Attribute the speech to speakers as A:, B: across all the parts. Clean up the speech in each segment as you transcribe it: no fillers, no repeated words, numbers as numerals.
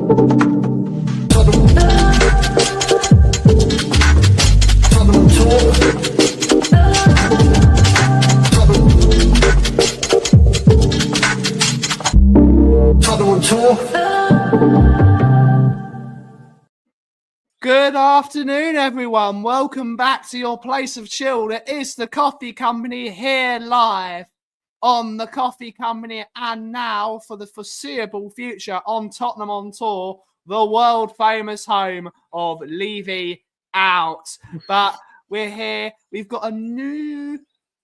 A: Good afternoon, everyone. Welcome back to your place of chill. It is the Kauffie Company here live on the Kauffie Company and now for the foreseeable future on Tottenham on Tour, the world famous home of Levy Out. But we're here. We've got a new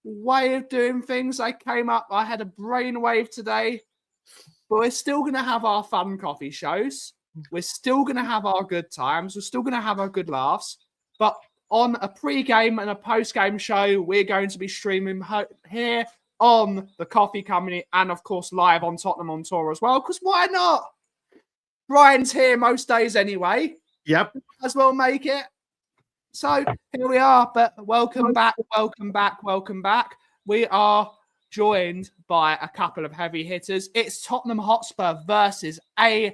A: way of doing things. I had a brainwave today, but we're still going to have our fun coffee shows. We're still going to have our good times. We're still going to have our good laughs. But on a pre-game and a post-game show, we're going to be streaming here on the Kauffie Company and, of course, live on Tottenham on Tour as well. Because why not? Brian's here most days anyway.
B: Yep.
A: As well make it. So here we are. But welcome back, welcome back, welcome back. We are joined by a couple of heavy hitters. It's Tottenham Hotspur versus Alkmaar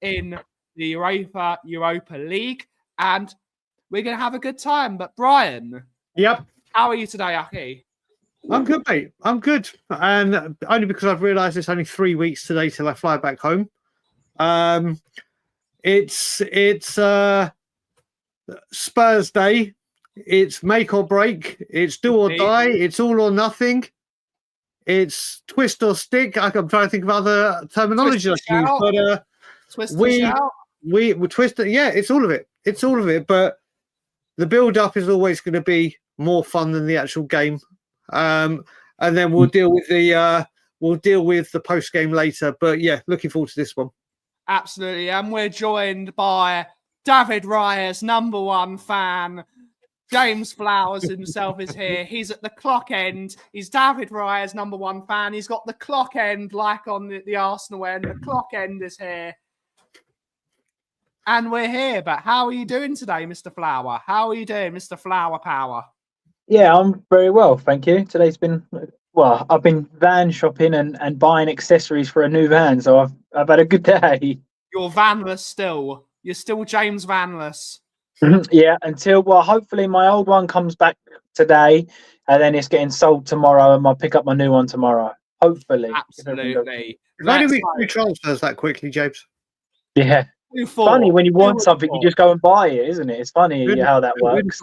A: in the UEFA Europa League, and we're going to have a good time. But Brian,
B: yep,
A: how are you today, Aki?
B: I'm good, mate. I'm good, and only because I've realised it's only 3 weeks today till I fly back home. It's Spurs Day. It's make or break. It's do or die. It's all or nothing. It's twist or stick. I'm trying to think of other terminology I use, but
A: twist
B: we twist it. Yeah, it's all of it. It's all of it. But the build-up is always going to be more fun than the actual game, and then we'll deal with the post-game later. But yeah, looking forward to this one.
A: Absolutely, and we're joined by David Raya's #1 fan. James Flowers himself is here. He's at the clock end. He's David Raya's #1 fan. He's got the clock end like on the Arsenal end. The clock end is here. And we're here. But how are you doing today, Mr. Flower? How are you doing, Mr. Flower Power?
C: Yeah, I'm very well, thank you. Today's been, well, I've been van shopping and buying accessories for a new van. So I've had a good day.
A: You're vanless still. You're still James Vanless.
C: Yeah, hopefully my old one comes back today and then it's getting sold tomorrow and I'll pick up my new one tomorrow. Hopefully.
A: Absolutely.
B: Why do we transfers that quickly, James?
C: Yeah. It's funny when you want something, you just go and buy it, isn't it? It's funny how that works.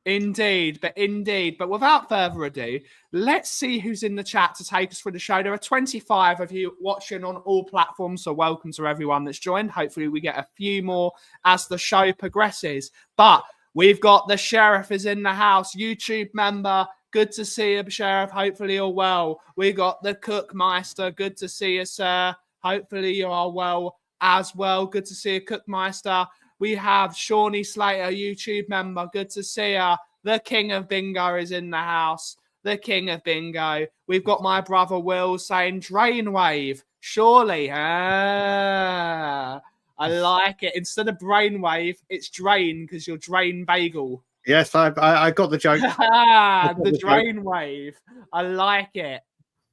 A: Indeed. But without further ado, let's see who's in the chat to take us through the show. There are 25 of you watching on all platforms, so welcome to everyone that's joined. Hopefully we get a few more as the show progresses. But we've got the Sheriff is in the house, YouTube member. Good to see you, Sheriff. Hopefully you're well. We got the Cookmeister. Good to see you, sir. Hopefully you are well as well. Good to see you, Cookmeister. We have Shawnee Slater, YouTube member. Good to see her. The King of Bingo is in the house. The King of Bingo. We've got my brother Will saying Drain Wave. Surely. I like it. Instead of Brainwave, it's Drain because you're Drain Bagel.
B: Yes, I got the joke.
A: The Drain Wave. I like it.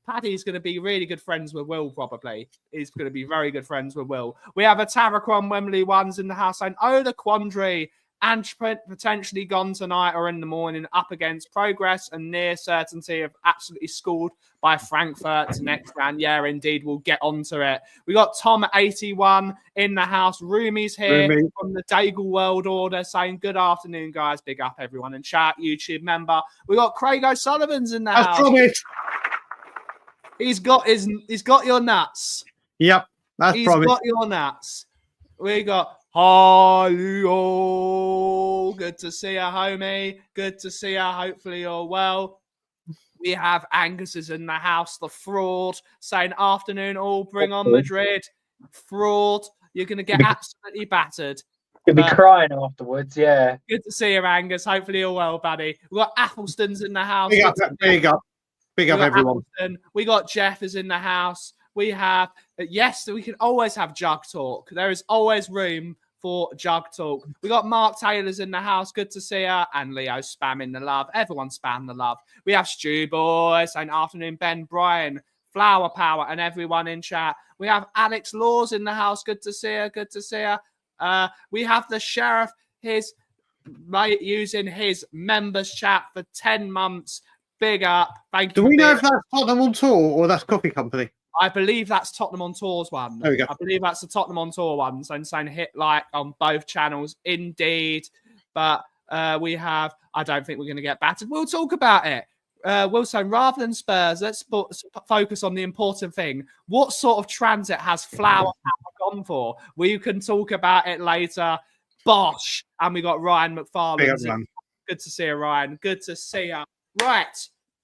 A: Paddy's going to be really good friends with Will, probably. He's going to be very good friends with Will. We have a Taracron Wembley ones in the house saying, oh, the quandary. And potentially gone tonight or in the morning, up against progress and near certainty of absolutely scored by Frankfurt next round. Yeah, indeed, we'll get onto it. We got Tom81 in the house. Rumi's here from the Daigle World Order saying, good afternoon, guys. Big up, everyone. And chat, YouTube member. We got Craig O'Sullivan's in the house.
B: Promised.
A: He's got your nuts.
B: Yep, that's promised.
A: He's got your nuts. We got Hi-yo. Good to see you, homie. Good to see you. Hopefully you're well. We have Angus is in the house, the fraud, saying afternoon all, bring on Madrid. Fraud. You're going to get absolutely battered.
C: You'll be crying afterwards, yeah.
A: Good to see you, Angus. Hopefully you're well, buddy. We've got Athelston's in the house.
B: Big up, everyone.
A: Athelston. We got Jeff is in the house. We have, yes, we can always have Jug Talk. There is always room for Jug Talk. We got Mark Taylor's in the house. Good to see her. And Leo spamming the love. Everyone spam the love. We have Stu Boy saying afternoon, Ben, Brian, Flower Power, and everyone in chat. We have Alex Laws in the house. Good to see her. Good to see her. We have the Sheriff, his mate, using his members chat for 10 months. Big up. Thank you.
B: Do we know if that's Tottenham on tour or that's Kauffie Company?
A: I believe that's Tottenham on Tour's one.
B: There we go.
A: I believe that's the Tottenham on Tour one. So I'm saying hit like on both channels. Indeed. But we have, I don't think we're going to get battered. We'll talk about it. Wilson, rather than Spurs, let's focus on the important thing. What sort of transit has Flower gone for? We can talk about it later. Bosh. And we got Ryan McFarlane. Good to see you, Ryan. Good to see you. Right.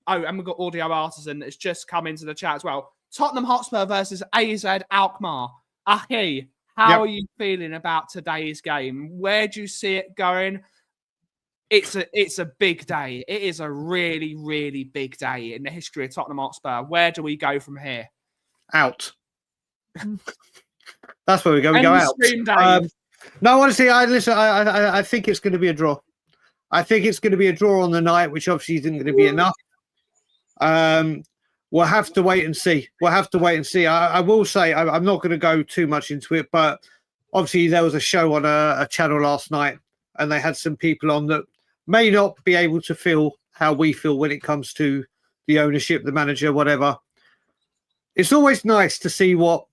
A: Oh, and we've got Audio Artisan that's just come into the chat as well. Tottenham Hotspur versus AZ Alkmaar. Ahi, how are you feeling about today's game? Where do you see it going? It's a big day. It is a really, really big day in the history of Tottenham Hotspur. Where do we go from here?
B: Out. That's where we go. We go out. No, honestly, I think it's going to be a draw. I think it's going to be a draw on the night, which obviously isn't going to be enough. We'll have to wait and see. I will say I'm not going to go too much into it, but obviously there was a show on a channel last night, and they had some people on that may not be able to feel how we feel when it comes to the ownership, the manager, whatever. It's always nice to see what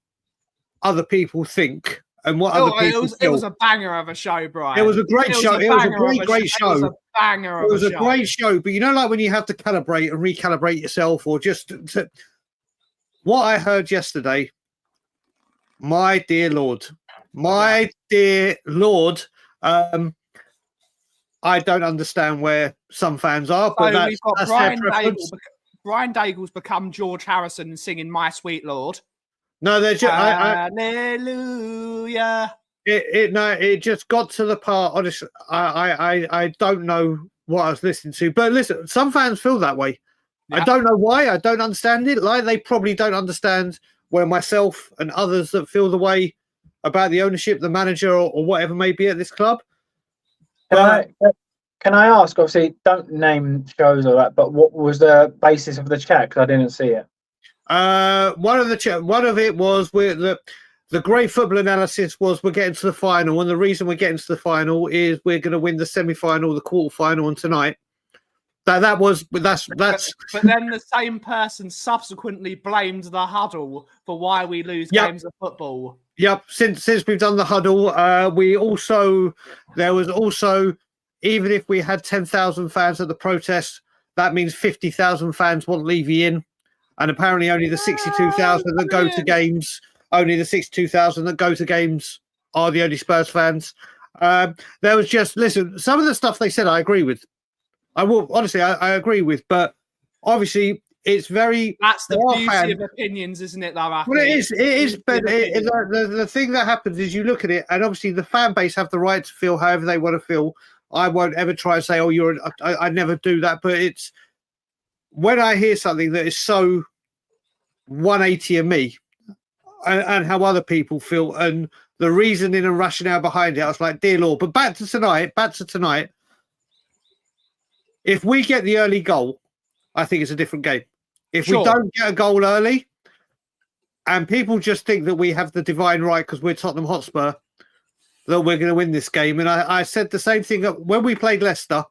B: other people think and what other people feel.
A: It was a banger of a show, Brian.
B: It was a great show. It was a great show.
A: It was a banger of a show.
B: It was a great show. But you know, like when you have to calibrate and recalibrate yourself, or just what I heard yesterday, my dear Lord, I don't understand where some fans are, but
A: we've got Brian Daigle's become George Harrison singing "My Sweet Lord."
B: No, they're just
A: hallelujah.
B: It just got to the part. Honestly, I don't know what I was listening to, but listen, some fans feel that way. Yeah. I don't know why. I don't understand it. Like they probably don't understand where myself and others that feel the way about the ownership, the manager, or whatever may be at this club.
C: Can I ask? Obviously, don't name shows or that, but what was the basis of the chat? Because I didn't see it.
B: One of it was the great football analysis was we're getting to the final, and the reason we're getting to the final is we're going to win the semi-final, the quarter-final, and tonight. That's.
A: But then the same person subsequently blamed the huddle for why we lose games of football.
B: Yep. Since we've done the huddle, there was also, even if we had 10,000 fans at the protest, that means 50,000 fans want Levy in. And apparently only the 62,000 that go to games, are the only Spurs fans. There was just, listen, some of the stuff they said I agree with. I agree with, but obviously it's very...
A: That's the beauty of opinions, isn't it, though?
B: Well, it is. But the thing that happens is you look at it, and obviously the fan base have the right to feel however they want to feel. I won't ever try and say, I never do that, but it's... When I hear something that is so 180 of me and how other people feel and the reasoning and rationale behind it, I was like, dear Lord. But back to tonight. If we get the early goal, I think it's a different game. If we don't get a goal early and people just think that we have the divine right because we're Tottenham Hotspur, that we're going to win this game. And I said the same thing when we played Leicester.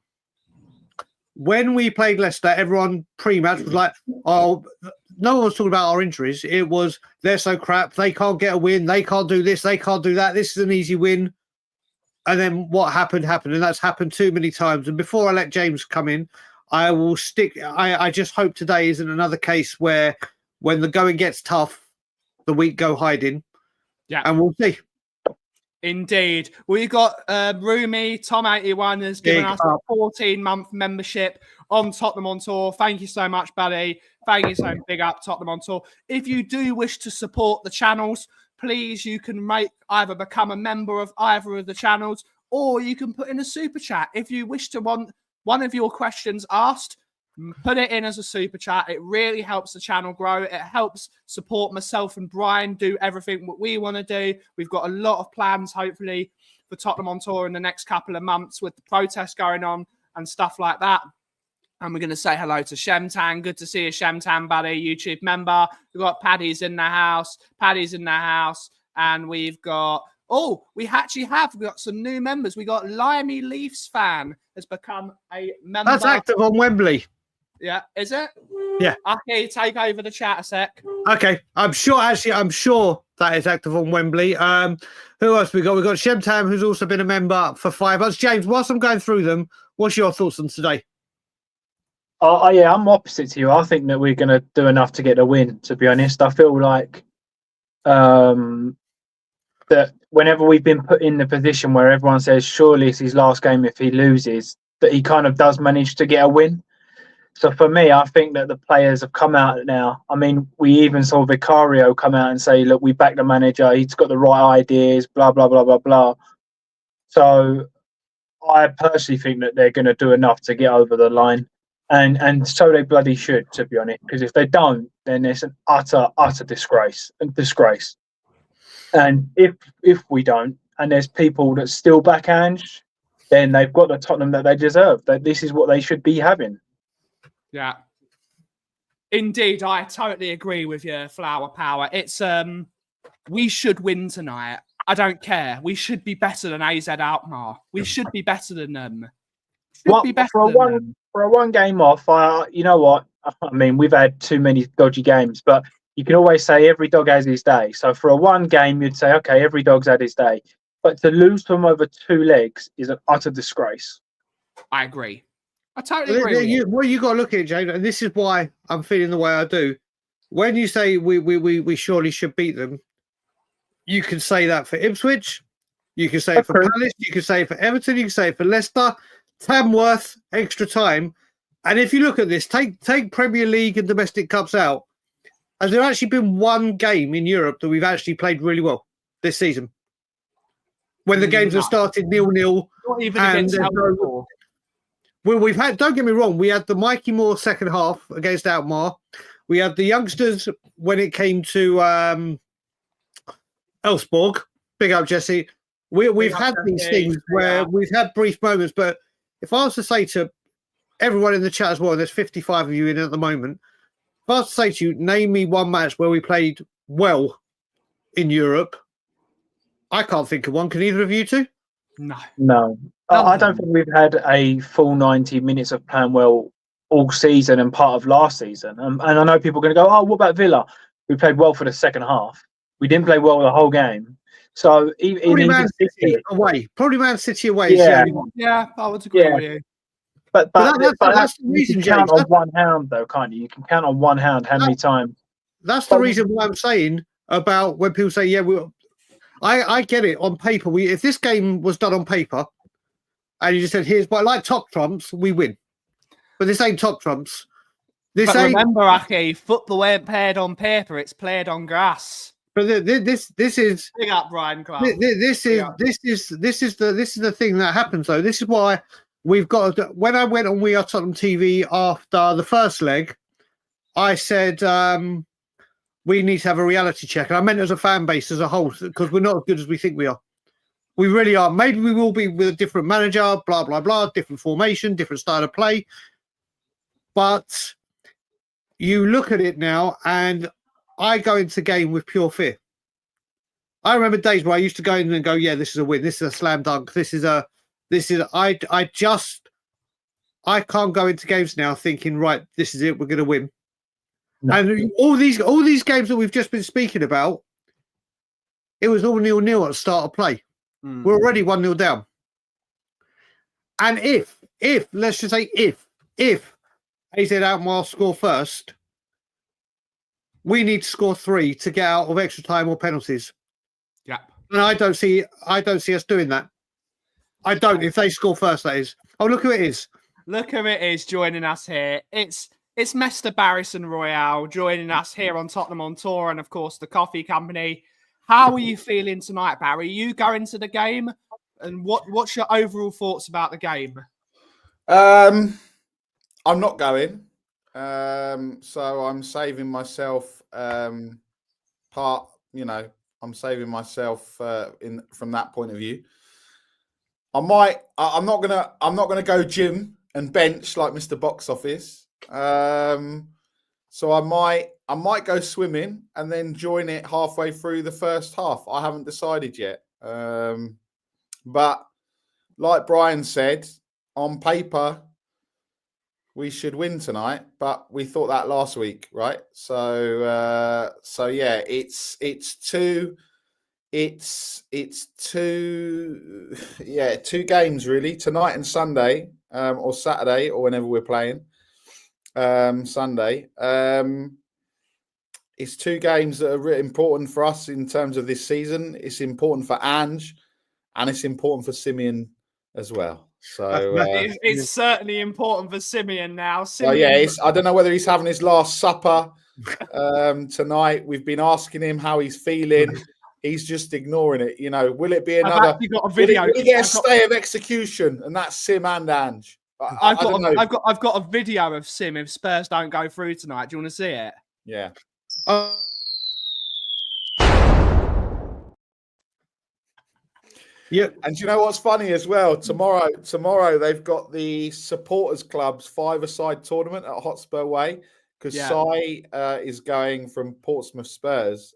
B: When we played Leicester, everyone pre-match was like, oh, no one was talking about our injuries. It was, they're so crap. They can't get a win. They can't do this. They can't do that. This is an easy win. And then what happened. And that's happened too many times. And before I let James come in, I will stick. I just hope today isn't another case where when the going gets tough, the weak go hiding. Yeah. And we'll see.
A: Indeed. We've got Rumi, Tom81 has given us a 14-month membership on Tottenham on Tour. Thank you so much, buddy. Thank you so much. Big up Tottenham on Tour. If you do wish to support the channels, please, you can either become a member of either of the channels or you can put in a super chat. If you wish to want one of your questions asked, put it in as a super chat. It really helps the channel grow. It helps support myself and Brian do everything what we want to do. We've got a lot of plans, hopefully, for Tottenham on Tour in the next couple of months with the protests going on and stuff like that. And we're going to say hello to Shemtan. Good to see you, Shemtan, buddy, YouTube member. We've got Paddy's in the house. And we've got, we got some new members. We got Limey Leafs fan has become a member.
B: That's active on Wembley.
A: Yeah, is it?
B: Yeah.
A: Okay, take over the chat a sec.
B: Okay, I'm sure that is active on Wembley. Who else we got? We've got Shemtam, who's also been a member for 5 months. James, whilst I'm going through them, what's your thoughts on today?
C: Yeah, I'm opposite to you. I think that we're going to do enough to get a win, to be honest. I feel like that whenever we've been put in the position where everyone says, surely it's his last game if he loses, that he kind of does manage to get a win. So for me, I think that the players have come out now. I mean, we even saw Vicario come out and say, look, we back the manager. He's got the right ideas, blah, blah, blah, blah, blah. So I personally think that they're going to do enough to get over the line. And so they bloody should, to be honest, because if they don't, then it's an utter disgrace. And if we don't, and there's people that still back Ange, then they've got the Tottenham that they deserve. That this is what they should be having.
A: Yeah. Indeed, I totally agree with you, Flower Power. It's we should win tonight. I don't care. We should be better than AZ Alkmaar. We should be better than them.
C: For a one game off, you know what? I mean, we've had too many dodgy games, but you can always say every dog has his day. So for a one game, you'd say, okay, every dog's had his day. But to lose them over 2 legs is an utter disgrace.
A: I agree. I totally agree.
B: Well, you got to look at it, James, and this is why I'm feeling the way I do. When you say we surely should beat them, you can say that for Ipswich, you can say it for Palace, you can say it for Everton, you can say it for Leicester, Tamworth, extra time. And if you look at this, take Premier League and domestic cups out, has there actually been one game in Europe that we've actually played really well this season? When the games have started 0-0.
A: Not even against Alkmaar.
B: Well, we've had, don't get me wrong, we had the Mikey Moore second half against Alkmaar. We had the youngsters when it came to Elfsborg. Big up, Jesse. We've had these things where we've had brief moments, but if I was to say to everyone in the chat as well, and there's 55 of you in at the moment, if I was to say to you, name me one match where we played well in Europe, I can't think of one. Can either of you two?
C: No. I don't think we've had a full 90 minutes of playing well all season and part of last season. And I know people are going to go, oh, what about Villa? We played well for the second half. We didn't play well the whole game. So
B: probably Man City away.
A: Yeah, I would agree with you.
C: But that's the reason, you can count on one hand, though, can't you? You can count on one hand how many times.
B: That's the reason why I'm saying about when people say, yeah, I get it on paper. If this game was done on paper and you just said, here's like top trumps, we win. But this ain't top trumps.
A: Remember, Aki, football ain't played on paper, it's played on grass.
B: But this is
A: big up, Brian Clark.
B: This is the thing that happens though. This is why we've got to, when I went on We Are Tottenham TV after the first leg, I said we need to have a reality check. And I meant as a fan base as a whole, because we're not as good as we think we are. We really are. Maybe we will be with a different manager, blah, blah, blah, different formation, different style of play. But you look at it now, and I go into game with pure fear. I remember days where I used to go in and go, yeah, this is a win. This is a slam dunk. I can't go into games now thinking, right, this is it. We're going to win. No. And all these games that we've just been speaking about, it was all 0-0 at the start of play. We're already 1-0 down. And if let's just say if AZ Alkmaar score first, we need to score 3 to get out of extra time or penalties.
A: Yeah.
B: And I don't see us doing that. I don't. If they score first, that is. Oh, look who it is.
A: Look who it is joining us here. It's Mr. Barrison Royale joining us here on Tottenham on Tour and, of course, the Kauffie Company. How are you feeling tonight, Barry? You going to the game? And what's your overall thoughts about the game?
D: I'm not going. So I'm saving myself I'm saving myself from that point of view. I'm not gonna go gym and bench like Mr. Box Office. So I might go swimming and then join it halfway through the first half. I haven't decided yet. But like Brian said, on paper, we should win tonight, but we thought that last week, right? So yeah, it's two games really, tonight and Sunday, or Saturday, or whenever we're playing. Sunday. It's two games that are really important for us in terms of this season. It's important for Ange, and it's important for Simeon as well. So
A: it's certainly important for Simeon now.
D: I don't know whether he's having his last supper tonight. We've been asking him how he's feeling. He's just ignoring it. You know, will it be another?
A: I've actually got a video.
D: Will he get a stay of execution? And that's Sim and Ange.
A: I've got a video of Sim if Spurs don't go through tonight. Do you want to see it?
D: Yeah.
B: Yeah.
D: And do you know what's funny as well? Tomorrow they've got the supporters club's five-a-side tournament at Hotspur Way because Sai is going from Portsmouth Spurs.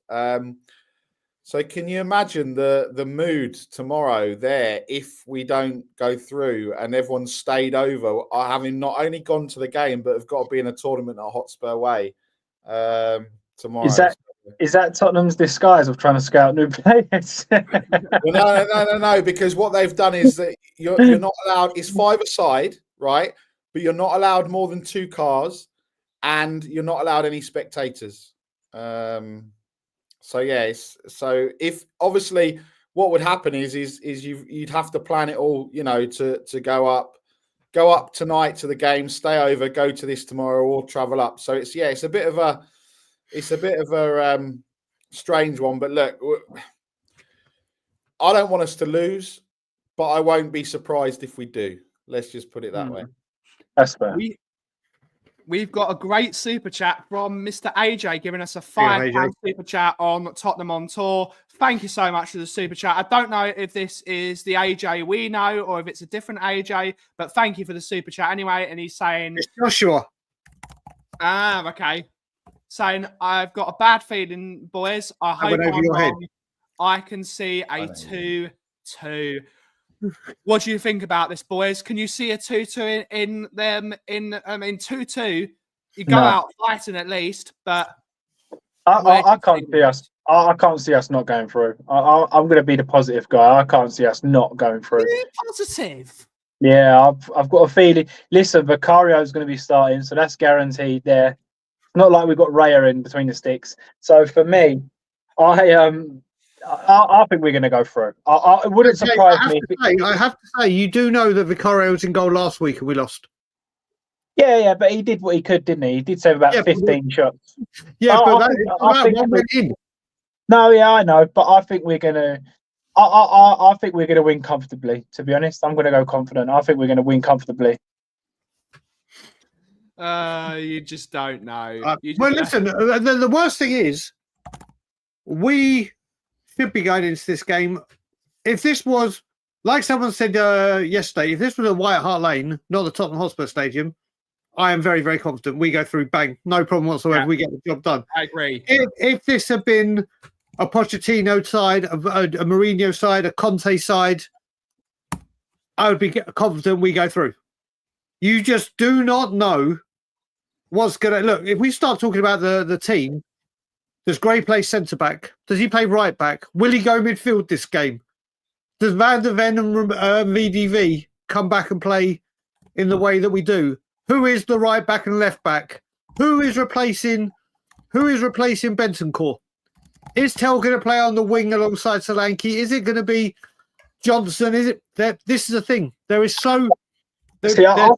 D: So can you imagine the mood tomorrow there if we don't go through and everyone's stayed over, having not only gone to the game but have got to be in a tournament at Hotspur Way tomorrow?
C: Is that Tottenham's disguise of trying to scout new players?
D: Well, no, because what they've done is that you're not allowed. It's five-a-side, right? But you're not allowed more than 2 cars, and you're not allowed any spectators. So if obviously what would happen is you'd have to plan it all, you know, to go up tonight to the game, stay over, go to this tomorrow, or travel up. So it's a bit of a strange one. But look, I don't want us to lose, but I won't be surprised if we do. Let's just put it that way.
C: That's fair.
A: We've got a great super chat from Mr. AJ giving us a £5 super chat on Tottenham on Tour. Thank you so much for the super chat. I don't know if this is the AJ we know or if it's a different AJ, but thank you for the super chat anyway. And he's saying,
B: it's Joshua.
A: Okay. Saying, I've got a bad feeling, boys. I hope I'm wrong. I can see a 2-2. What do you think about this, boys? Can you see a 2-2 in 2-2? You go out fighting at least, but
C: I can't see us. I can't see us not going through. I'm going to be the positive guy. I can't see us not going through.
A: Positive.
C: Yeah, I've got a feeling. Listen, Vicario is going to be starting, so that's guaranteed there. Not like we've got Raya in between the sticks. So for me, I think we're going to go through. It wouldn't surprise me.
B: I have to say, you do know that Vicario was in goal last week and we lost.
C: Yeah, but he did what he could, didn't he? He did save about 15 shots.
B: Yeah, but that one went in.
C: No, yeah, I know, but I think we're going to. I think we're going to win comfortably. To be honest, I'm going to go confident. I think we're going to win comfortably.
A: You just don't know.
B: Listen, the worst thing is we should be going into this game. If this was, like someone said yesterday, if this was a White Hart Lane, not the Tottenham Hotspur Stadium, I am very, very confident we go through, bang, no problem whatsoever. Yeah. We get the job done.
A: I agree.
B: If this had been a Pochettino side, a Mourinho side, a Conte side, I would be confident we go through. You just do not know what's going to... Look, if we start talking about the team, does Gray play centre-back? Does he play right-back? Will he go midfield this game? Does Van der Ven and VDV come back and play in the way that we do? Who is the right-back and left-back? Who is replacing Bentancur? Is Tell going to play on the wing alongside Solanke? Is it going to be Johnson? Is it that this is the thing? There is so...
C: See, I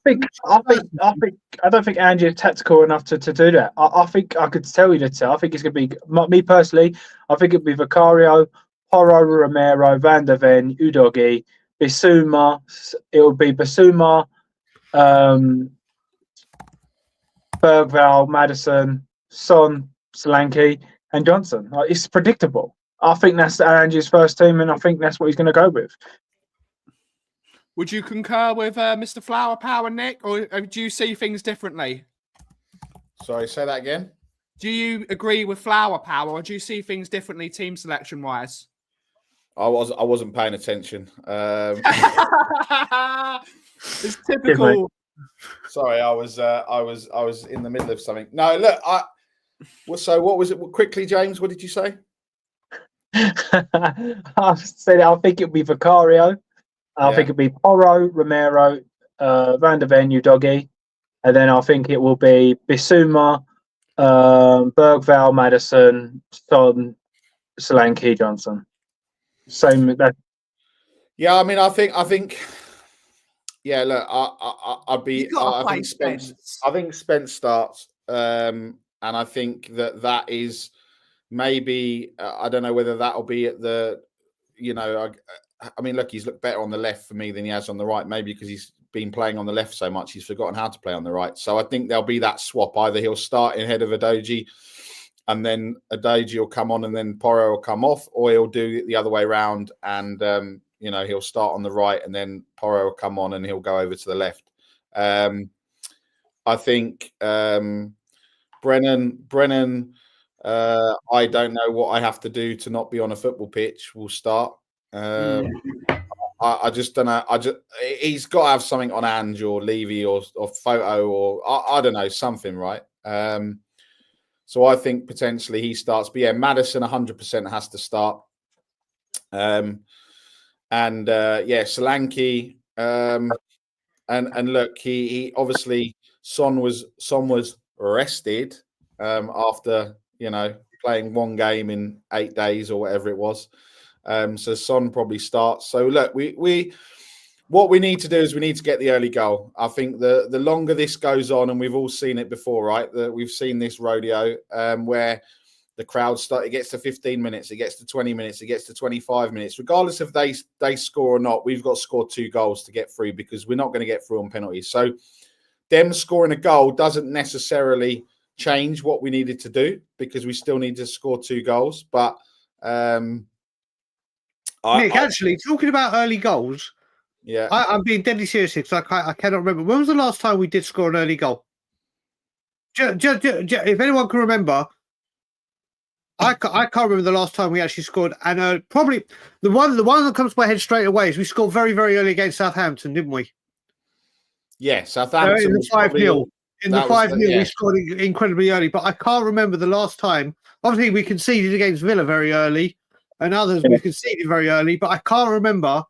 C: don't think Ange is tactical enough to do that. I think I could tell you that. I think it's going to be me personally. I think it'll be Vicario, Porro, Romero, Van der Ven, Udogi, Bissouma. It'll be Bissouma, Bergvall, Maddison, Son, Solanke, and Johnson. It's predictable. I think that's Ange's first team, and I think that's what he's going to go with.
A: Would you concur with Mr. Flower Power, Nick, or do you see things differently?
D: Sorry, say that again.
A: Do you agree with Flower Power, or do you see things differently, team selection wise?
D: I wasn't paying attention.
A: It's typical.
D: Sorry, I was in the middle of something. No, look, so what was it? Quickly, James, what did you say?
C: I said I think it'll be Vicario. I think it'll be Porro, Romero, Van der Ven, Udogi, and then I think it will be Bissouma, Bergvall, Madison, Son, Solanke, Johnson. Same.
D: Yeah, I mean, I think. Yeah, look, I'd be. I think
A: Spence.
D: I think Spence starts, and I think that is maybe. I don't know whether that'll be at the. I mean, look, he's looked better on the left for me than he has on the right. Maybe because he's been playing on the left so much, he's forgotten how to play on the right. So I think there'll be that swap. Either he'll start in head of Udogi, and then Udogi will come on, and then Porro will come off, or he'll do it the other way around, and he'll start on the right, and then Porro will come on, and he'll go over to the left. I think Brennan. I don't know what I have to do to not be on a football pitch. Will start. I just don't know. He's got to have something on Ange or Levy or Photo or I don't know, something, right? So I think potentially he starts. But yeah, Madison 100% has to start. Solanke. And look, he obviously Son was arrested after playing one game in 8 days or whatever it was. So Son probably starts. So look, what we need to do is we need to get the early goal. I think the longer this goes on, and we've all seen it before, right? We've seen this rodeo where the crowd it gets to 15 minutes, it gets to 20 minutes, it gets to 25 minutes. Regardless if they score or not, we've got to score 2 goals to get through because we're not going to get through on penalties. So them scoring a goal doesn't necessarily change what we needed to do because we still need to score 2 goals. But
B: Nick, actually, talking about early goals,
D: yeah,
B: I'm being deadly serious because I cannot remember. When was the last time we did score an early goal? If anyone can remember, I can't remember the last time we actually scored. And probably the one that comes to my head straight away is we scored very, very early against Southampton, didn't we?
D: Yeah, Southampton.
B: In the 5-0. In the 5-0, we scored incredibly early. But I can't remember the last time. Obviously, we conceded against Villa very early. And others we conceded very early, but I can't remember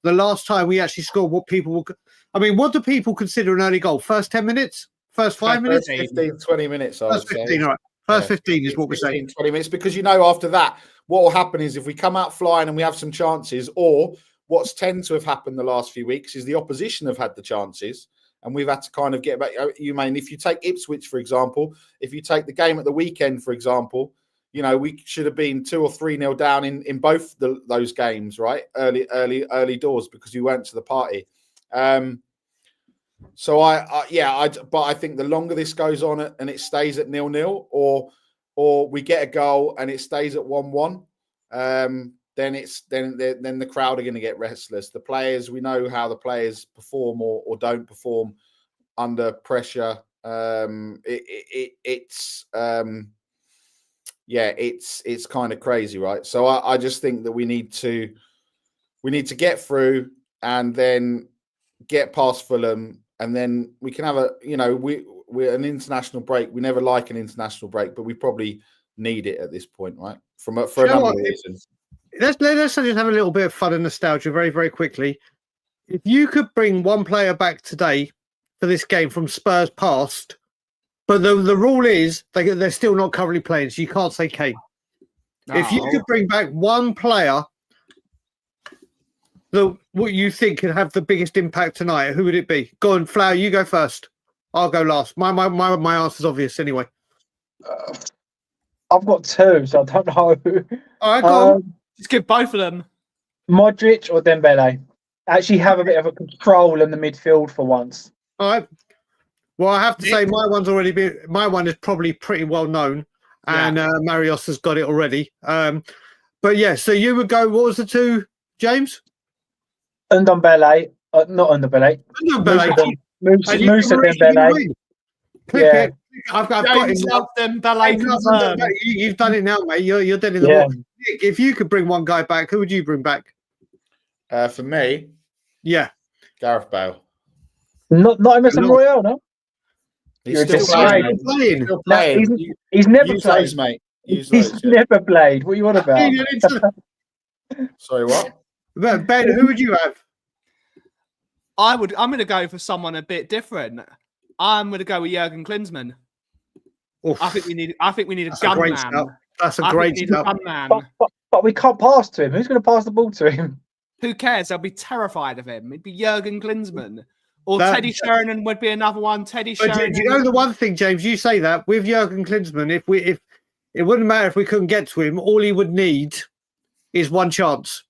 B: the last time we actually scored what people will. I mean, what do people consider an early goal? First 10 minutes? First 5 minutes?
D: 15, 20 minutes, I would say.
B: 15, right. First 15 is what we're saying.
D: 20 minutes, because after that, what will happen is if we come out flying and we have some chances, or what's tend to have happened the last few weeks is the opposition have had the chances and we've had to kind of get back. If you take Ipswich, for example, if you take the game at the weekend, for example, we should have been 2 or 3-0 down in both those games, right? Early doors because we went to the party. So but I think the longer this goes on and it stays at 0-0, or we get a goal and it stays at 1-1, then the crowd are going to get restless. The players, we know how the players perform or don't perform under pressure. It's kind of crazy, right? So I just think that we need to get through and then get past Fulham, and then we can have we're an international break. We never like an international break, but we probably need it at this point, right? For a number of reasons.
B: Let's just have a little bit of fun and nostalgia very, very quickly. If you could bring one player back today for this game from Spurs past, but the rule is they're still not currently playing, so you can't say Kane. No. If you could bring back one player what you think could have the biggest impact tonight, who would it be? Go on, Flower, you go first. I'll go last. My answer's obvious anyway.
C: I've got 2, so I don't know.
B: All right, go on.
A: Just give both of them.
C: Modric or Dembele. Actually have a bit of a control in the midfield for once.
B: All right. Well, I have to say my one is probably pretty well known, and Marios has got it already. But yeah, so you would go, what was the 2, James?
C: Ndombele Not on the Belay.
B: Dembele.
C: Musa Dembele.
B: Click
C: Yeah.
B: it. I've got him.
A: James loves Dembele confirmed.
B: You've done it now, mate. You're dead in the water. Nick, if you could bring one guy back, who would you bring back?
D: For me,
B: Yeah.
D: Gareth Bale.
C: Not Emerson Royale, no?
D: He's
C: You're
D: still
C: just
D: playing.
C: saying.
D: He's still playing.
C: No, he's never
D: Use
C: played.
D: those, mate. Use
C: He's
D: those. Yeah.
C: never played. What are you on about?
D: Sorry, what?
B: Ben, who would you have?
A: I'm going to go for someone a bit different. I'm going to go with Jurgen Klinsmann.
B: Oof.
A: I think we need a
B: That's
A: gun
B: a great
A: man.
B: shout. That's a great shout.
A: Gun man.
C: But we can't pass to him. Who's going to pass the ball to him?
A: Who cares? They'll be terrified of him. It'd be Jurgen Klinsmann. Or
B: That-
A: Teddy Sheringham would be another one. Teddy
B: But
A: Sheringham.
B: do you know the one thing, James? You say that with Jurgen Klinsmann, if it wouldn't matter if we couldn't get to him, all he would need is one chance.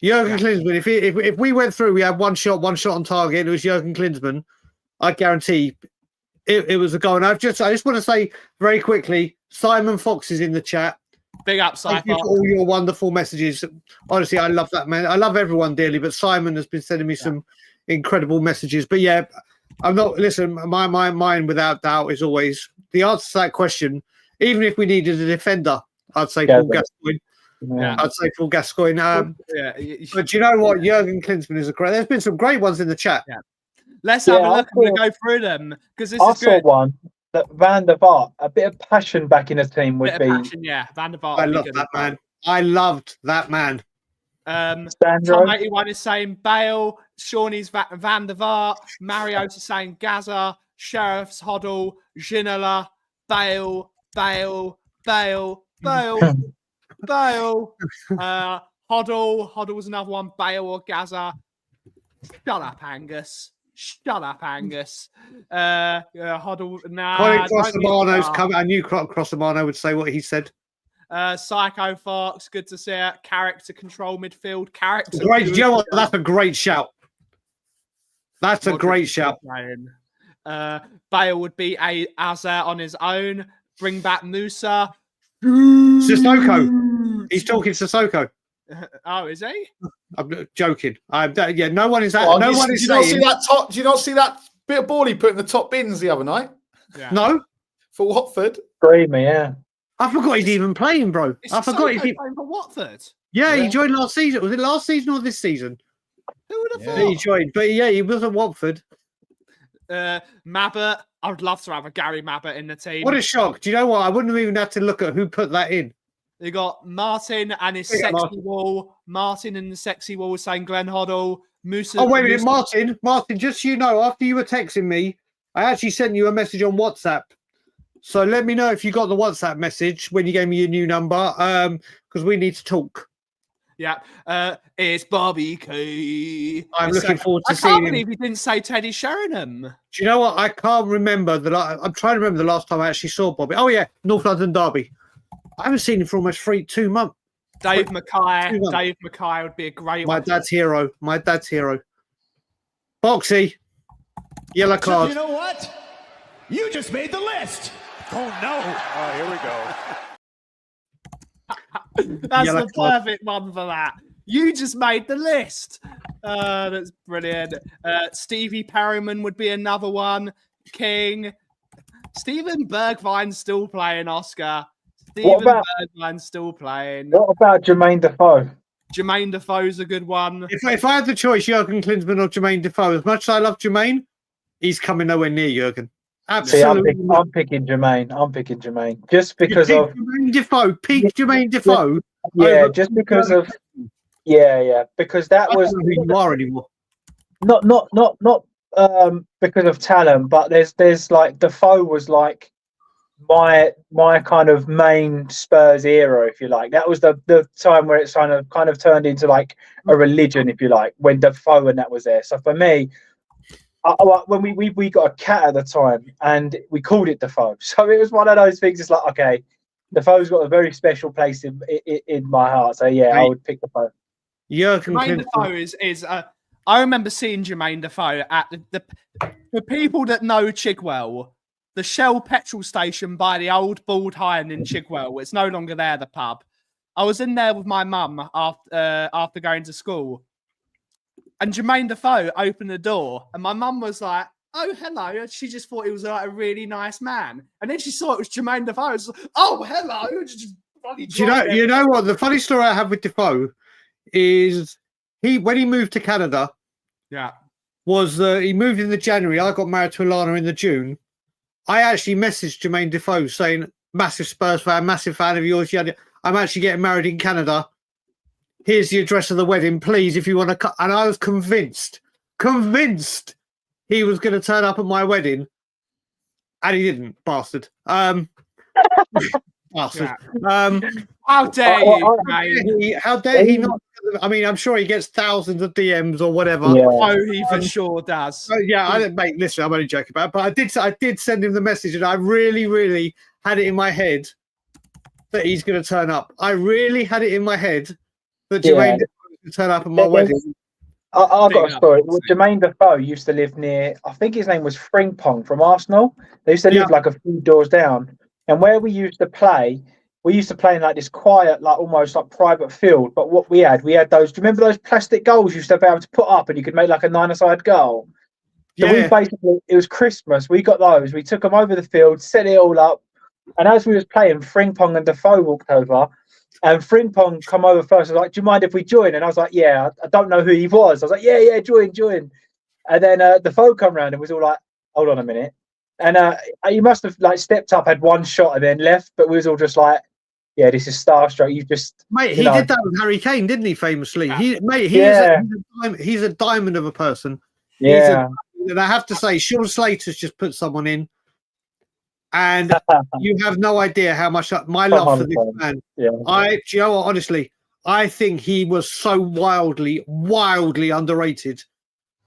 B: Jurgen Klinsmann, if we went through, we had one shot on target, and it was Jurgen Klinsmann, I guarantee it was a goal. And I just want to say very quickly, Simon Fox is in the chat.
A: Big up,
B: Thank you
A: Cypher.
B: for all your wonderful messages. Honestly, I love that, man. I love everyone dearly, but Simon has been sending me some incredible messages. But yeah, I'm not. Listen, my mind without doubt is always the answer to that question. Even if we needed a defender, I'd say Paul Gascoigne.
C: Yeah.
B: I'd say Paul Gascoigne.
A: Yeah.
B: But do you know what? Jurgen Klinsmann is a great. There's been some great ones in the chat.
A: Yeah. Let's have a look. I'm going to go through them because this
C: I
A: is
C: saw
A: good.
C: one that Van der Vaart, a bit of passion back in the team would be.
A: Passion, yeah. Van der Vaart.
B: I love that man. I loved that man.
C: Sandro.
A: Tom 81 is saying Bale. Shawnee's Van der Vaart. Mario's is saying Gaza. Sheriff's Hoddle. Ginola. Bale. Bale. Bale. Bale. Bale. Hoddle was another one. Bale or Gaza. Shut up, Angus. Shut up, Angus. Hoddle. Nah.
B: Colin Crossamano's come. I knew Crossamano would say what he said.
A: Psycho Fox, good to see it. Character control midfield. Character.
B: Great, you know what? That's a great shout. That's a great shout.
A: Bale would be a Azar on his own. Bring back Musa.
B: Sissoko. He's talking Sissoko.
A: Oh, is he?
B: I'm joking. Yeah, no one is.
D: Oh,
B: no one is.
D: Do you not see that bit of ball he put in the top bins the other night?
A: Yeah.
B: No.
D: For Watford.
C: Screaming, yeah.
B: I forgot he's even playing, bro. I forgot he's
A: playing for Watford.
B: Yeah, he joined last season. Was it last season or this season?
A: Who would have
B: That
A: thought?
B: he joined, but yeah, he was at Watford.
A: Mabbott. I would love to have a Gary Mabbott in the team.
B: What a shock! Do you know what? I wouldn't have even had to look at who put that in.
A: You got Martin and his
B: Yeah,
A: sexy wall. Martin and the sexy wall saying Glenn Hoddle. Musa.
B: Oh wait a minute, Martin. Just so you know, after you were texting me, I actually sent you a message on WhatsApp. So let me know if you got the WhatsApp message when you gave me your new number, because we need to talk.
A: Yeah, it's Bobby Key.
B: I'm looking forward to
A: I
B: seeing
A: can't
B: him.
A: believe he didn't say Teddy Sheringham.
B: Do you know what? I can't remember that. I'm trying to remember the last time I actually saw Bobby. Oh yeah, North London Derby. I haven't seen him for almost 2 months.
A: Dave Mackay. Dave Mackay would be a great one.
B: My dad's hero. Boxy. Yellow card.
E: You know what? You just made the list. Oh no! Oh, here we go.
A: That's
B: Yellow
A: the
B: card.
A: perfect one for that. You just made the list. That's brilliant. Stevie Perryman would be another one. King. Stephen Bergvine's still playing, Oscar. Bergvine's still playing.
C: What about Jermaine Defoe?
A: Jermaine Defoe's a good one.
B: If I had the choice, Jurgen Klinsmann or Jermaine Defoe, as much as I love Jermaine, he's coming nowhere near Jurgen. Absolutely.
C: See, I'm picking Jermaine. Just because of
B: Jermaine Defoe. Peak Jermaine Defoe.
C: Yeah, just because of because that
B: I
C: was
B: don't know who you are anymore.
C: not because of talent, but there's like Defoe was like my kind of main Spurs era, if you like. That was the time where it's kind of turned into like a religion, if you like, when Defoe and that was there. So for me, when we got a cat at the time and we called it Defoe, so it was one of those things. It's like, okay, Defoe's got a very special place in my heart. So yeah, I would pick Defoe.
A: Jermaine Defoe is I remember seeing Jermaine Defoe at the people that know Chigwell, the Shell petrol station by the old Bald Hind in Chigwell. It's no longer there, the pub. I was in there with my mum after going to school. And Jermaine Defoe opened the door, and my mum was like, "Oh, hello." She just thought he was like a really nice man, and then she saw it was Jermaine Defoe. It was like, "Oh, hello." Just bloody
B: You know what? The funny story I have with Defoe is when he moved to Canada.
A: Yeah.
B: Was he moved in the January? I got married to Alana in the June. I actually messaged Jermaine Defoe saying, "Massive Spurs fan, massive fan of yours. I'm actually getting married in Canada. Here's the address of the wedding, please, if you want to cut." And I was convinced he was going to turn up at my wedding, and he didn't, bastard. Bastard.
A: Yeah. How dare you, mate?
B: How dare he not? I mean, I'm sure he gets thousands of DMs or whatever.
C: Yeah.
A: Oh, he for sure does.
B: Yeah, mate, listen, I'm only joking about it, but I did send him the message, and I really, really had it in my head that he's going to turn up. I really had it in my head that Jermaine Defoe was going to turn up at my wedding.
C: I've got a story. Well, Jermaine Defoe used to live near, I think his name was Frimpong from Arsenal. They used to live like a few doors down. And where we used to play in like this quiet, like almost like private field. But what we had those, do you remember those plastic goals you used to be able to put up and you could make like a 9-a-side goal? So we basically, it was Christmas. We got those. We took them over the field, set it all up. And as we was playing, Frimpong and Defoe walked over. And Frimpong come over first. I was like, "Do you mind if we join?" And I was like, "Yeah." I don't know who he was. I was like, "Yeah, join." And then Defoe come round and was all like, "Hold on a minute." And he must have like stepped up, had one shot, and then left. But we was all just like, "Yeah, this is starstruck." You just,
B: mate, he did that with Harry Kane, didn't he? Famously,
A: yeah.
B: He's a diamond of a person.
C: Yeah,
B: and I have to say, Sean Slater's just put someone in, and you have no idea how much my love for this man.
C: Yeah.
B: Do you know what? Honestly, I think he was so wildly underrated.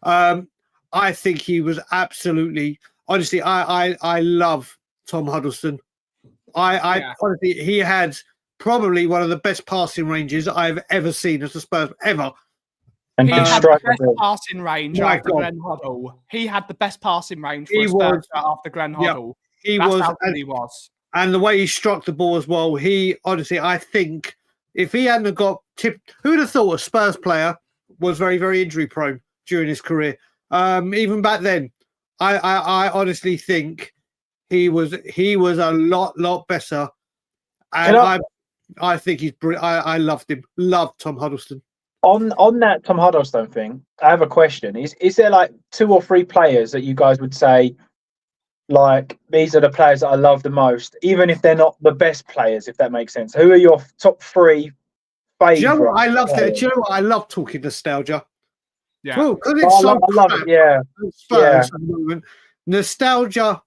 B: I think he was absolutely. Honestly, I love Tom Huddleston. Honestly, he had probably one of the best passing ranges I've ever seen as a Spurs ever.
C: And
A: he had the best passing range after Glenn Hoddle. He had the best passing range for Spurs after Glenn Hoddle. He was.
B: And the way he struck the ball as well, I think if he hadn't got tipped, who would have thought a Spurs player was very, very injury prone during his career? Even back then, I honestly think he was a lot better. And I think he's brilliant. I loved him. Loved Tom Huddleston.
C: On that Tom Huddleston thing, I have a question. Is there like 2 or 3 players that you guys would say, like, these are the players that I love the most, even if they're not the best players, if that makes sense? Who are your top 3 favourite?
B: Do you know what I love? Do you know what I love talking nostalgia?
A: Yeah,
B: well, because it's I
C: love it. Yeah,
B: Spurs at the moment. Nostalgia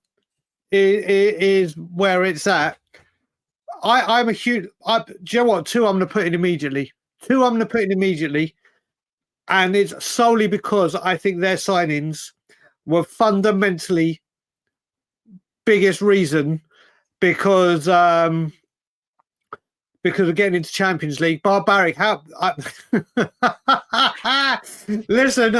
B: is where it's at. I'm a huge. Do you know what? 2 I'm going to put in immediately. And it's solely because I think their signings were fundamentally biggest reason because of getting into Champions League. Barbaric. Listen,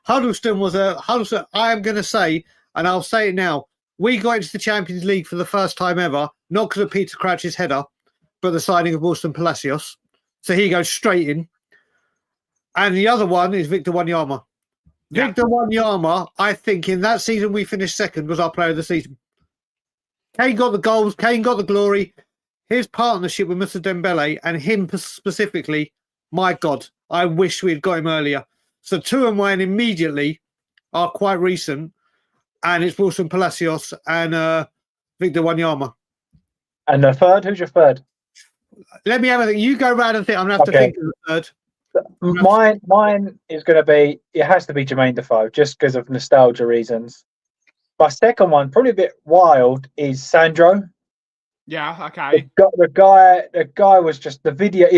B: Huddleston was Huddleston. I am going to say, and I'll say it now. We got into the Champions League for the first time ever, not because of Peter Crouch's header, but the signing of Wilson Palacios. So he goes straight in. And the other one is Victor Wanyama. Yeah. Victor Wanyama, I think in that season we finished second, was our player of the season. Kane got the goals. Kane got the glory. His partnership with Mr. Dembele and him specifically, my God, I wish we had got him earlier. So 2 of mine immediately are quite recent. And it's Wilson Palacios and Victor Wanyama.
C: And the third? Who's your third?
B: Let me have a think. You go round and think. I'm going to have to think of the third.
C: Mine is going to be, it has to be Jermaine Defoe, just because of nostalgia reasons. My second one, probably a bit wild, is Sandro.
A: Yeah, okay.
C: The guy was just the video.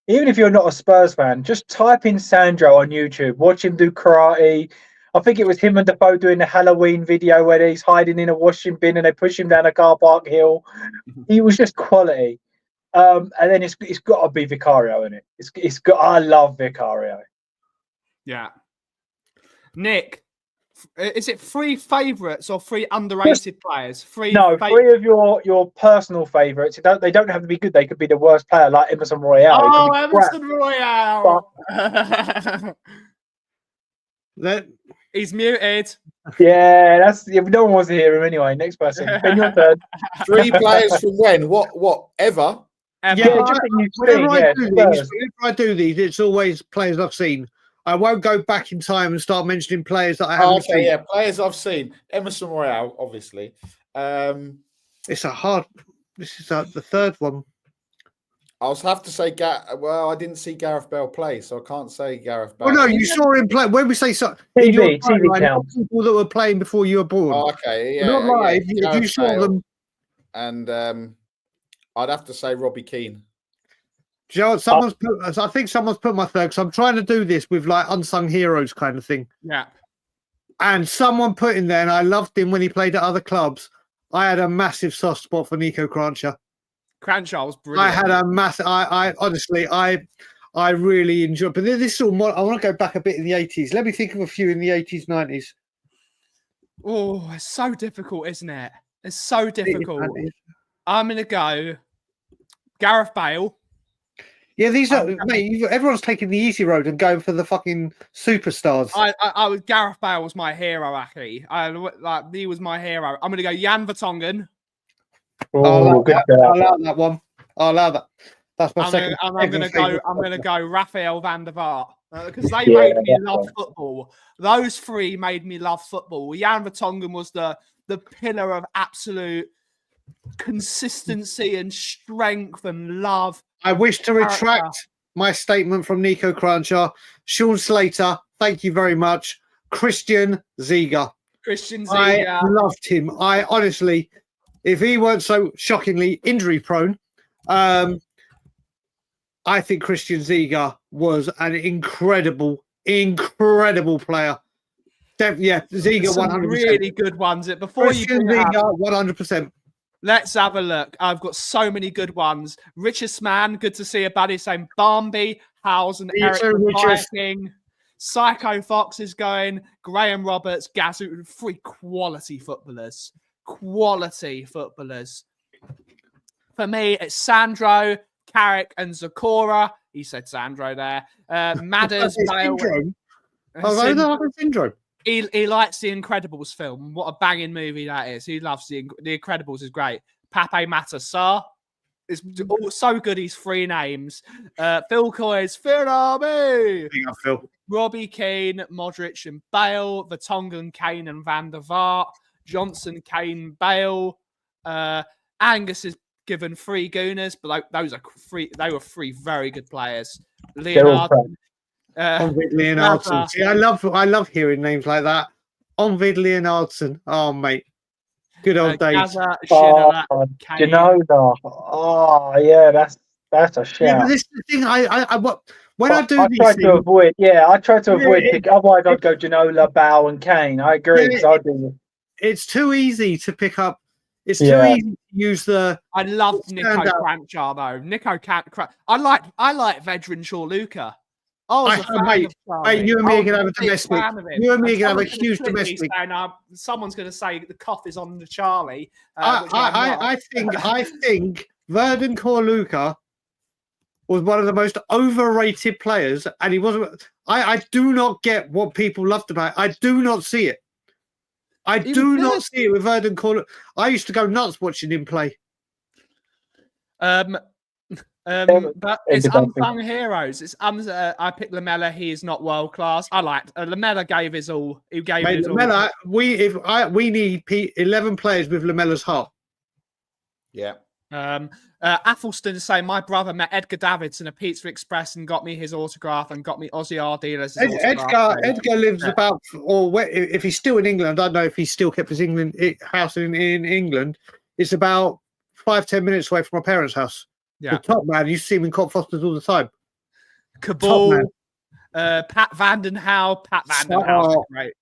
C: Even if you're not a Spurs fan, just type in Sandro on YouTube, watch him do karate. I think it was him and Defoe doing the Halloween video where he's hiding in a washing bin and they push him down a car park hill. He was just quality. And then it's got to be Vicario in it. It's got. I love Vicario.
A: Yeah. Nick, is it 3 favourites or 3 underrated players? 3 of
C: your personal favourites. They don't have to be good. They could be the worst player, like Emerson Royale.
A: Oh, Emerson Royale. He's muted.
C: Yeah, no one wants to hear him anyway. Next person. Ben, your turn.
D: 3 players from when? What? Ever?
A: Ever.
C: Yeah, just that you've
B: whenever
C: seen,
B: whenever I do these, it's always players I've seen. I won't go back in time and start mentioning players that I haven't seen.
D: Yeah, players I've seen. Emerson Royale, obviously.
B: It's a hard. This is the third one.
D: I'll have to say, I didn't see Gareth Bale play, so I can't say Gareth Bale.
B: Well, no, you saw him play. When we say so,
C: TV
B: counts. People that were playing before you were born.
D: Oh, okay, yeah,
B: not live.
D: Yeah,
B: you saw
D: Bale.
B: them.
D: And I'd have to say Robbie Keane.
B: Do you know what? I think someone's put my third. Because I'm trying to do this with like unsung heroes kind of thing.
A: Yeah.
B: And someone put in there, and I loved him when he played at other clubs. I had a massive soft spot for Nico Crancher.
A: Crancher was brilliant.
B: I had a massive. I honestly, I really enjoyed. But this is all. I want to go back a bit in the 80s. Let me think of a few in the 80s, 90s.
A: Oh, it's so difficult, isn't it? It's so difficult. I'm gonna go Gareth Bale.
B: Yeah, these are mate. Everyone's taking the easy road and going for the fucking superstars.
A: I was Gareth Bale was my hero, actually. He was my hero. I'm gonna go Jan Vertonghen.
B: I'll allow that one. I'll allow that. That's my second.
A: I'm gonna go Raphael van der Vaart because they made me love football. Those 3 made me love football. Jan Vertonghen was the pillar of absolute consistency and strength and love.
B: I wish to retract my statement from Nico Crancher. Sean Slater, thank you very much. Christian Ziege. I loved him. I honestly, if he weren't so shockingly injury prone, I think Christian Ziege was an incredible player. Ziege 100%.
A: Really good ones. Before
B: Christian Ziege 100%.
A: Let's have a look. I've got so many good ones. Richest Man, good to see a buddy saying Barmby, Housen, Eric Viking, Psycho Fox is going, Graham Roberts, Gazoo, 3 quality footballers. Quality footballers. For me, it's Sandro, Carrick, and Zakora. He said Sandro there. Madders, Bale.
B: Syndrome.
A: He likes The Incredibles film. What a banging movie that is. He loves The Incredibles is great. Pape Matar is so good. He's 3 names. Phil Coy's Phil. Robbie Keane, Modric and Bale. Vertonghen, Kane and Van der Vaart. Johnson, Kane, Bale. Angus is given 3 Gooners, but those are 3. They were 3 very good players. Leonardo.
B: Leonardson. See, I love hearing names like that. Onvid Leonardson. Oh, mate. Good old days.
C: Ginola. Oh, yeah, that's a shout.
B: Yeah, but this is the thing. I try to
C: avoid. Otherwise, I'd go Ginola, Bow, and Kane. I agree.
B: It's too easy to pick up. It's too easy to use the.
A: I love Nico Crancher though. Nico Crancher. I like veteran Luca.
B: Mate, you and me are going to have a domestic. You and me are going to have a huge domestic.
A: Someone's going to say the cough is on the Charlie.
B: I think Verdun Luca was one of the most overrated players, and he wasn't. I do not get what people loved about it. I do not see it. I do not see it with Verdun Luca. I used to go nuts watching him play.
A: But it's unsung heroes. It's I picked Lamella. He is not world class. I liked Lamella. Gave his all. He gave his
B: Lamella. All. We need 11 players with Lamella's heart.
D: Yeah.
A: Athelston is saying my brother met Edgar Davidson at Pizza Express and got me his autograph and got me Ozzy R. Dealer's
B: Edgar lives about, or if he's still in England, I don't know if he's still kept his house in England. It's about 5-10 minutes away from my parents' house.
A: Yeah,
B: the top man. You see him in Cop Fosters all the time.
A: Cabal, Pat Vandenhouw. Right,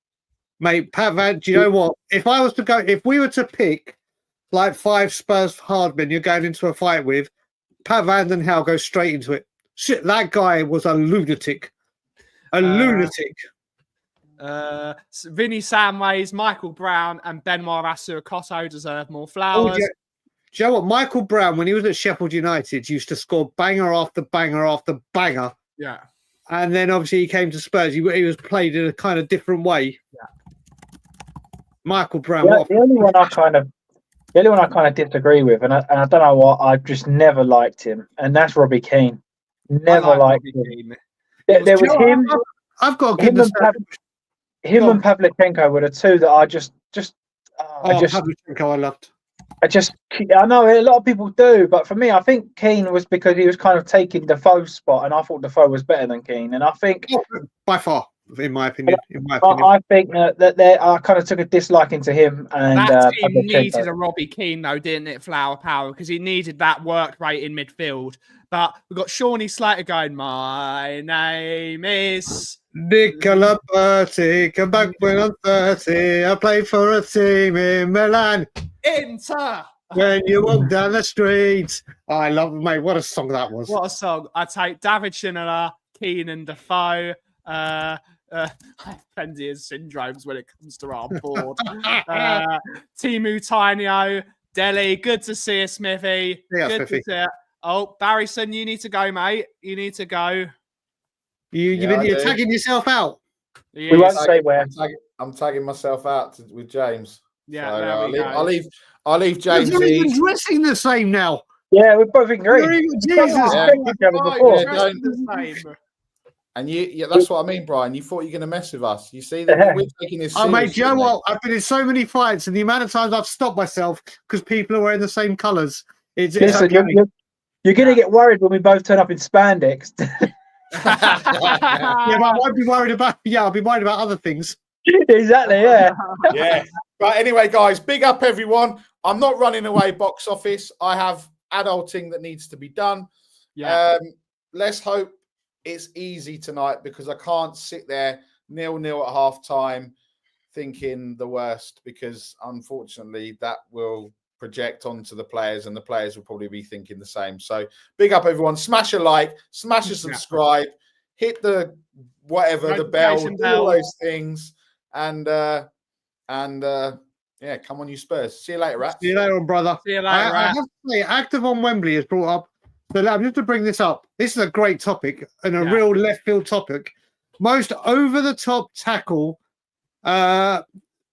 B: mate. Pat Van. Do you know what? If we were to pick like 5 Spurs hardmen you're going into a fight with, Pat Vandenhouw goes straight into it. Shit, that guy was a lunatic. Lunatic.
A: Vinny Samways, Michael Brown, and Benoit Assou-Ekotto deserve more flowers.
B: Oh, yeah. Do you know what? Michael Brown, when he was at Sheffield United, used to score banger after banger after banger.
A: Yeah.
B: and then obviously he came to Spurs. He was played in a kind of different way. Michael Brown.
C: Yeah, the only one I kind of disagree with, and I don't know what, I just never liked him, and that's Robbie Keane. Never liked him.
A: Keane.
C: There was him.
B: I've got
C: Him and Pavlyuchenko were the two that I just.
B: Pavlyuchenko, I loved.
C: I know a lot of people do, but for me, I think Keane was because he was kind of taking Defoe's spot, and I thought Defoe was better than Keane, and I think
B: by far, in my opinion.
C: I think that I kind of took a disliking to him. And
A: that team needed a Robbie Keane, though, didn't it? Flower power, because he needed that work rate in midfield. But we've got Shawnee Slater going. My name is
B: Nicola Berti. Come back when I'm 30. I played for a team in Milan.
A: Inter.
B: When you walk down the streets. Oh, I love it, mate. What a song that was.
A: What a song. I take David Schindler, Keane and Defoe. I have plenty of syndromes when it comes to our board. Timu Tainio, Delhi. Good to see you, Smithy.
B: Yeah,
A: good
B: Smithy.
A: to see you. Oh, Barryson, you need to go, mate. You need to go.
B: You're tagging yourself out.
C: We won't say where.
D: I'm tagging myself out with James.
A: Yeah,
D: so,
A: there we go.
D: I'll leave James.
B: You're even dressing the same now.
C: Yeah, we're both agree.
B: Jesus.
D: And that's what I mean, Brian. You thought you were going to mess with us. You see that we're taking this seriously.
B: Oh, mate, Joe, what? I've been in so many fights, and the amount of times I've stopped myself because people are wearing the same colours.
C: Listen, you're going to get worried when we both turn up in spandex.
B: Yeah, but I won't be worried about. Yeah, I'll be worried about other things.
C: Exactly. Yeah.
D: Yeah. But anyway, guys, big up everyone. I'm not running away box office. I have adulting that needs to be done.
A: Yeah.
D: Let's hope it's easy tonight because I can't sit there 0-0 at half time thinking the worst because unfortunately that will project onto the players and the players will probably be thinking the same. So big up everyone. Smash a like, smash a subscribe, hit the whatever, the bell, all those things. And yeah, come on, you Spurs. See you later, Rats.
B: See you later on, brother.
A: See you later,
B: I have to say, Active on Wembley has brought up. So just to bring this up, this is a great topic and a real left field topic. Most over the top tackle ever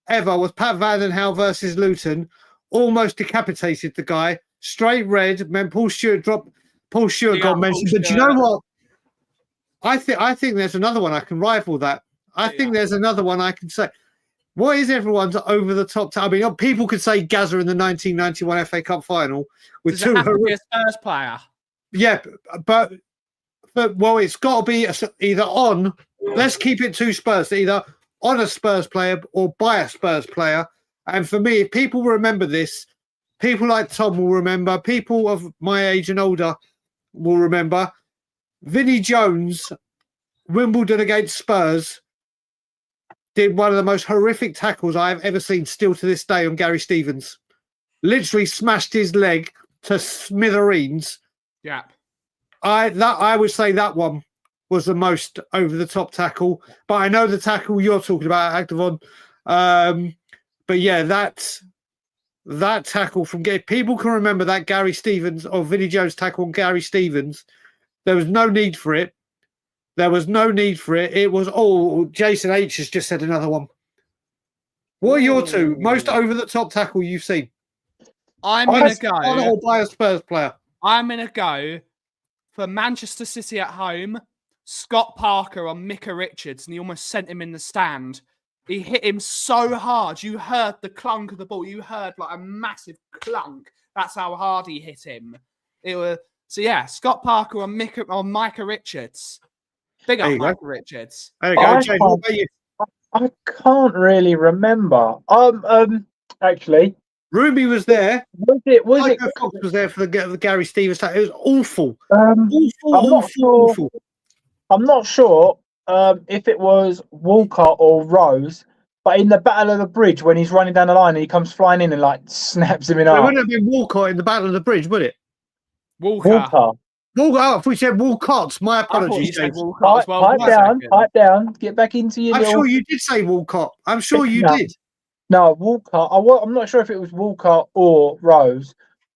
B: was Pat Vandenhauwe versus Luton. Almost decapitated the guy. Straight red meant Paul Stewart dropped. Paul Stewart got mentioned. But you know what? I think there's another one I can rival that. I think there's another one I can say. What is everyone's over the top? I mean, people could say Gazza in the 1991 FA Cup final with
A: Does it have to be a Spurs player?
B: Yeah, but well, it's got to be either on. Let's keep it to Spurs, either on a Spurs player or by a Spurs player. And for me, if people remember this, people like Tom will remember. People of my age and older will remember. Vinnie Jones, Wimbledon against Spurs, did one of the most horrific tackles I've ever seen, still to this day, on Gary Stevens. Literally smashed his leg to smithereens.
A: Yeah.
B: I would say that one was the most over the top tackle. But I know the tackle you're talking about, Activon. But yeah, that tackle from people can remember that Gary Stevens or Vinnie Jones tackle on Gary Stevens. There was no need for it. There was no need for it. It was Jason H has just said another one. What are your two most over the top tackle you've seen?
A: I'm gonna go
B: or by a Spurs player.
A: I'm gonna go for Manchester City at home. Scott Parker on Micah Richards, and he almost sent him in the stand. He hit him so hard. You heard the clunk of the ball. You heard like a massive clunk. That's how hard he hit him. It was Scott Parker on Micah Richards. Big up, Micah Richards.
B: There you go, Jay. What about you?
C: I can't really remember. Actually,
B: Ruby was there.
C: Was it
B: Fox was there for the Gary Stevens tackle. It was awful.
C: Awful. I'm not sure if it was Walcott or Rose, but in the Battle of the Bridge, when he's running down the line and he comes flying in and like snaps him in half.
B: It wouldn't have been Walcott in the Battle of the Bridge, would it?
A: Walcott.
B: Oh, if we said Walcott, my apologies.
C: Pipe down. Get back into your.
B: I'm sure you did say Walcott. I'm sure you did.
C: No, Walcott. I'm not sure if it was Walcott or Rose,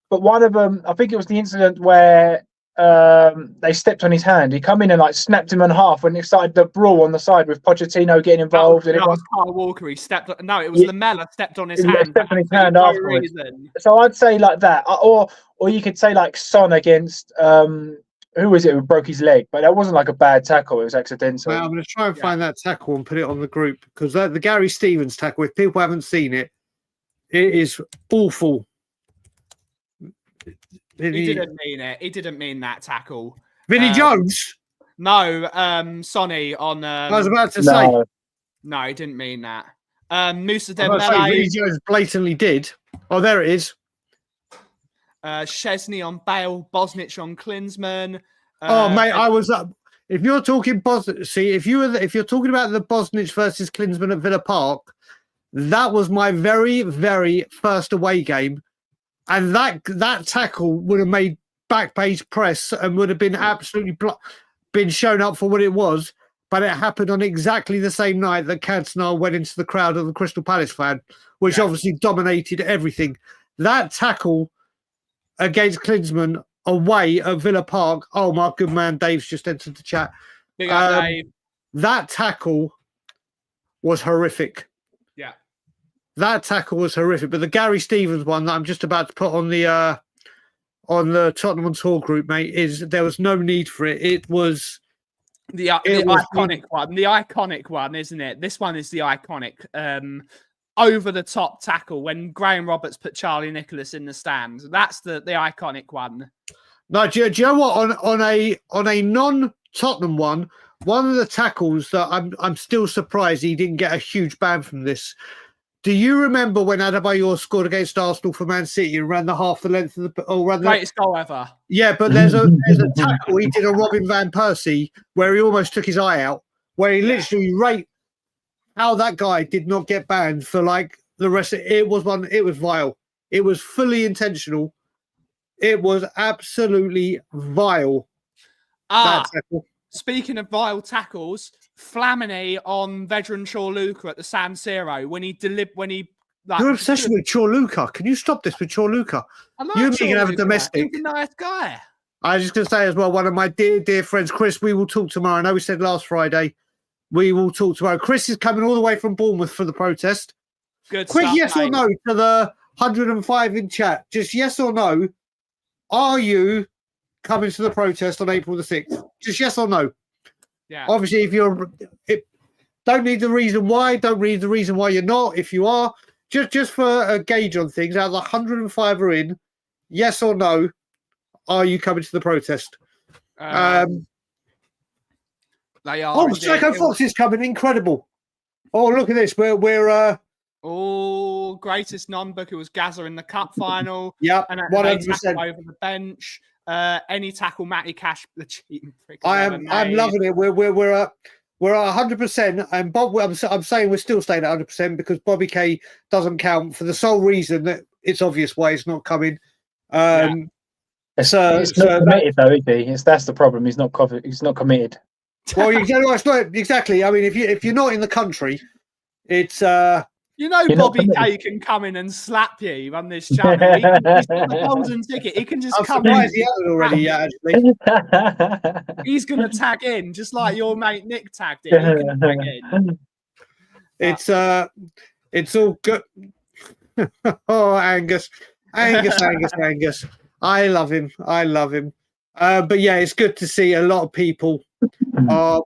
C: but one of them. I think it was the incident where they stepped on his hand. He come in and like snapped him in half when it started the brawl on the side with Pochettino getting involved.
A: That was Kyle Walker. He stepped. No, it was Lamella stepped on his hand.
C: Stepped on his hand
A: no
C: afterwards.
A: reason.
C: So I'd say like that, or you could say like Son against who was it who broke his leg? But that wasn't like a bad tackle. It was accidental.
B: Well, I'm going to try and find that tackle and put it on the group because the Gary Stevens tackle, if people haven't seen it, it is awful.
A: He didn't mean it. He didn't mean that tackle.
B: Vinnie Jones?
A: No, Sonny on.
B: I was about to say.
A: No, he didn't mean that. Musa
B: Dembele. Vinnie Jones blatantly did. Oh, there it is.
A: Chesney on Bale, Bosnich on Klinsmann.
B: Oh, mate, I was up. If you're talking if you're talking about the Bosnich versus Klinsmann at Villa Park, that was my very, very first away game, and that tackle would have made Backpage press and would have been absolutely been shown up for what it was. But it happened on exactly the same night that Cantona went into the crowd of the Crystal Palace fan, which obviously dominated everything. That tackle against Klinsmann away at Villa Park. Oh, my good man, Dave's just entered the chat.
A: Big up, Dave.
B: That tackle was horrific.
A: Yeah.
B: That tackle was horrific. But the Gary Stevens one that I'm just about to put on the Tottenham on Tour group, mate, there was no need for it. It was
A: the iconic one. The iconic one, isn't it? This one is the iconic over the top tackle when Graham Roberts put Charlie Nicholas in the stands. That's the iconic one.
B: No, do you know what? On a non-Tottenham one of the tackles that I'm still surprised he didn't get a huge ban from this. Do you remember when Adebayor scored against Arsenal for Man City and ran the half the length of the
A: greatest goal ever?
B: Yeah, but there's a tackle he did on Robin van Persie where he almost took his eye out, where he literally how that guy did not get banned for like the rest of it. It was vile. It was fully intentional. It was absolutely vile.
A: Speaking of vile tackles, Flamini on veteran Chorluka at the San Siro
B: You're obsessed with Chorluka. Can you stop this with Chorluka? You and me can have a domestic.
A: He's a nice guy.
B: I was just going to say as well, one of my dear friends, Chris, we will talk tomorrow. I know we said last Friday. We will talk tomorrow. Chris is coming all the way from Bournemouth for the protest.
A: Good
B: Quick
A: stuff,
B: yes
A: mate.
B: or no to the 105 in chat. Just yes or no. Are you coming to the protest on April the 6th? Just yes or no.
A: Yeah.
B: Obviously, don't need the reason why. Don't read the reason why you're not. If you are, just for a gauge on things, out of the 105 are in, yes or no, are you coming to the protest?
A: They are.
B: Oh, Psycho Fox is coming. Incredible. Oh, look at this. We're
A: greatest non-booker was Gazza in the cup final.
B: Yeah,
A: and
B: 100%
A: over the bench. Any tackle, Matty Cash, the cheating prick.
B: I'm loving it. We're at 100%, and Bob. I'm saying we're still staying at 100% because Bobby K doesn't count for the sole reason that it's obvious why it's not coming.
C: It's not committed though, is he? That's the problem. He's not committed.
B: Well, it's not exactly. I mean, if you're not in the country, it's
A: Bobby K can come in and slap you on this channel. He's got the golden ticket. He can just come in.
B: He hasn't already yet, actually.
A: He's going to tag in, just like your mate Nick tagged in. He can tag in.
B: It's all good. Oh, Angus. I love him. But yeah, it's good to see a lot of people that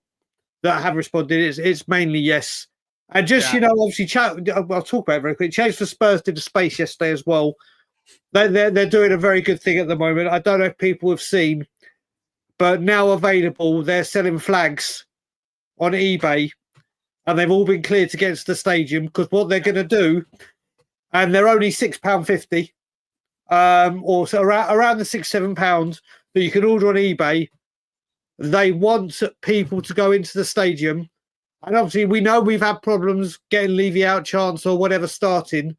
B: have responded. It's mainly yes. And just, obviously, I'll talk about it very quickly. Change for Spurs did a space yesterday as well. They're doing a very good thing at the moment. I don't know if people have seen, but now available, they're selling flags on eBay, and they've all been cleared to get to the stadium because what they're going to do, and they're only £6.50, or so around the £6-7 that you can order on eBay. They want people to go into the stadium. And obviously, we know we've had problems getting Levy out chance or whatever starting.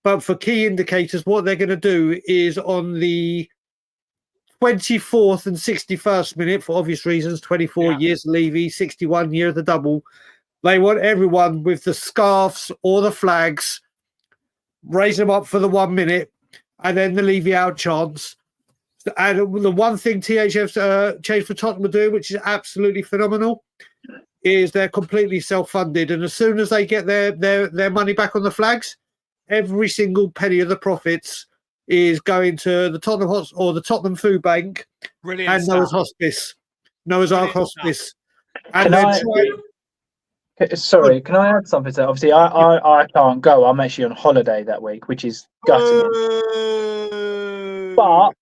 B: But for key indicators, what they're going to do is on the 24th and 61st minute, for obvious reasons, 24 years Levy, 61 year of the double, they want everyone with the scarves or the flags, raise them up for the 1 minute, and then the Levy out chance. And the one thing THF's Change for Tottenham are doing, which is absolutely phenomenal, is they're completely self-funded. And as soon as they get their money back on the flags, every single penny of the profits is going to the Tottenham Hotspur or the Tottenham Food Bank.
A: Brilliant
B: And
A: stuff.
B: Noah's Ark
A: Brilliant
B: Hospice. And then
C: Sorry, can I add something to that? Obviously, I can't go. I'm actually on holiday that week, which is gutting. But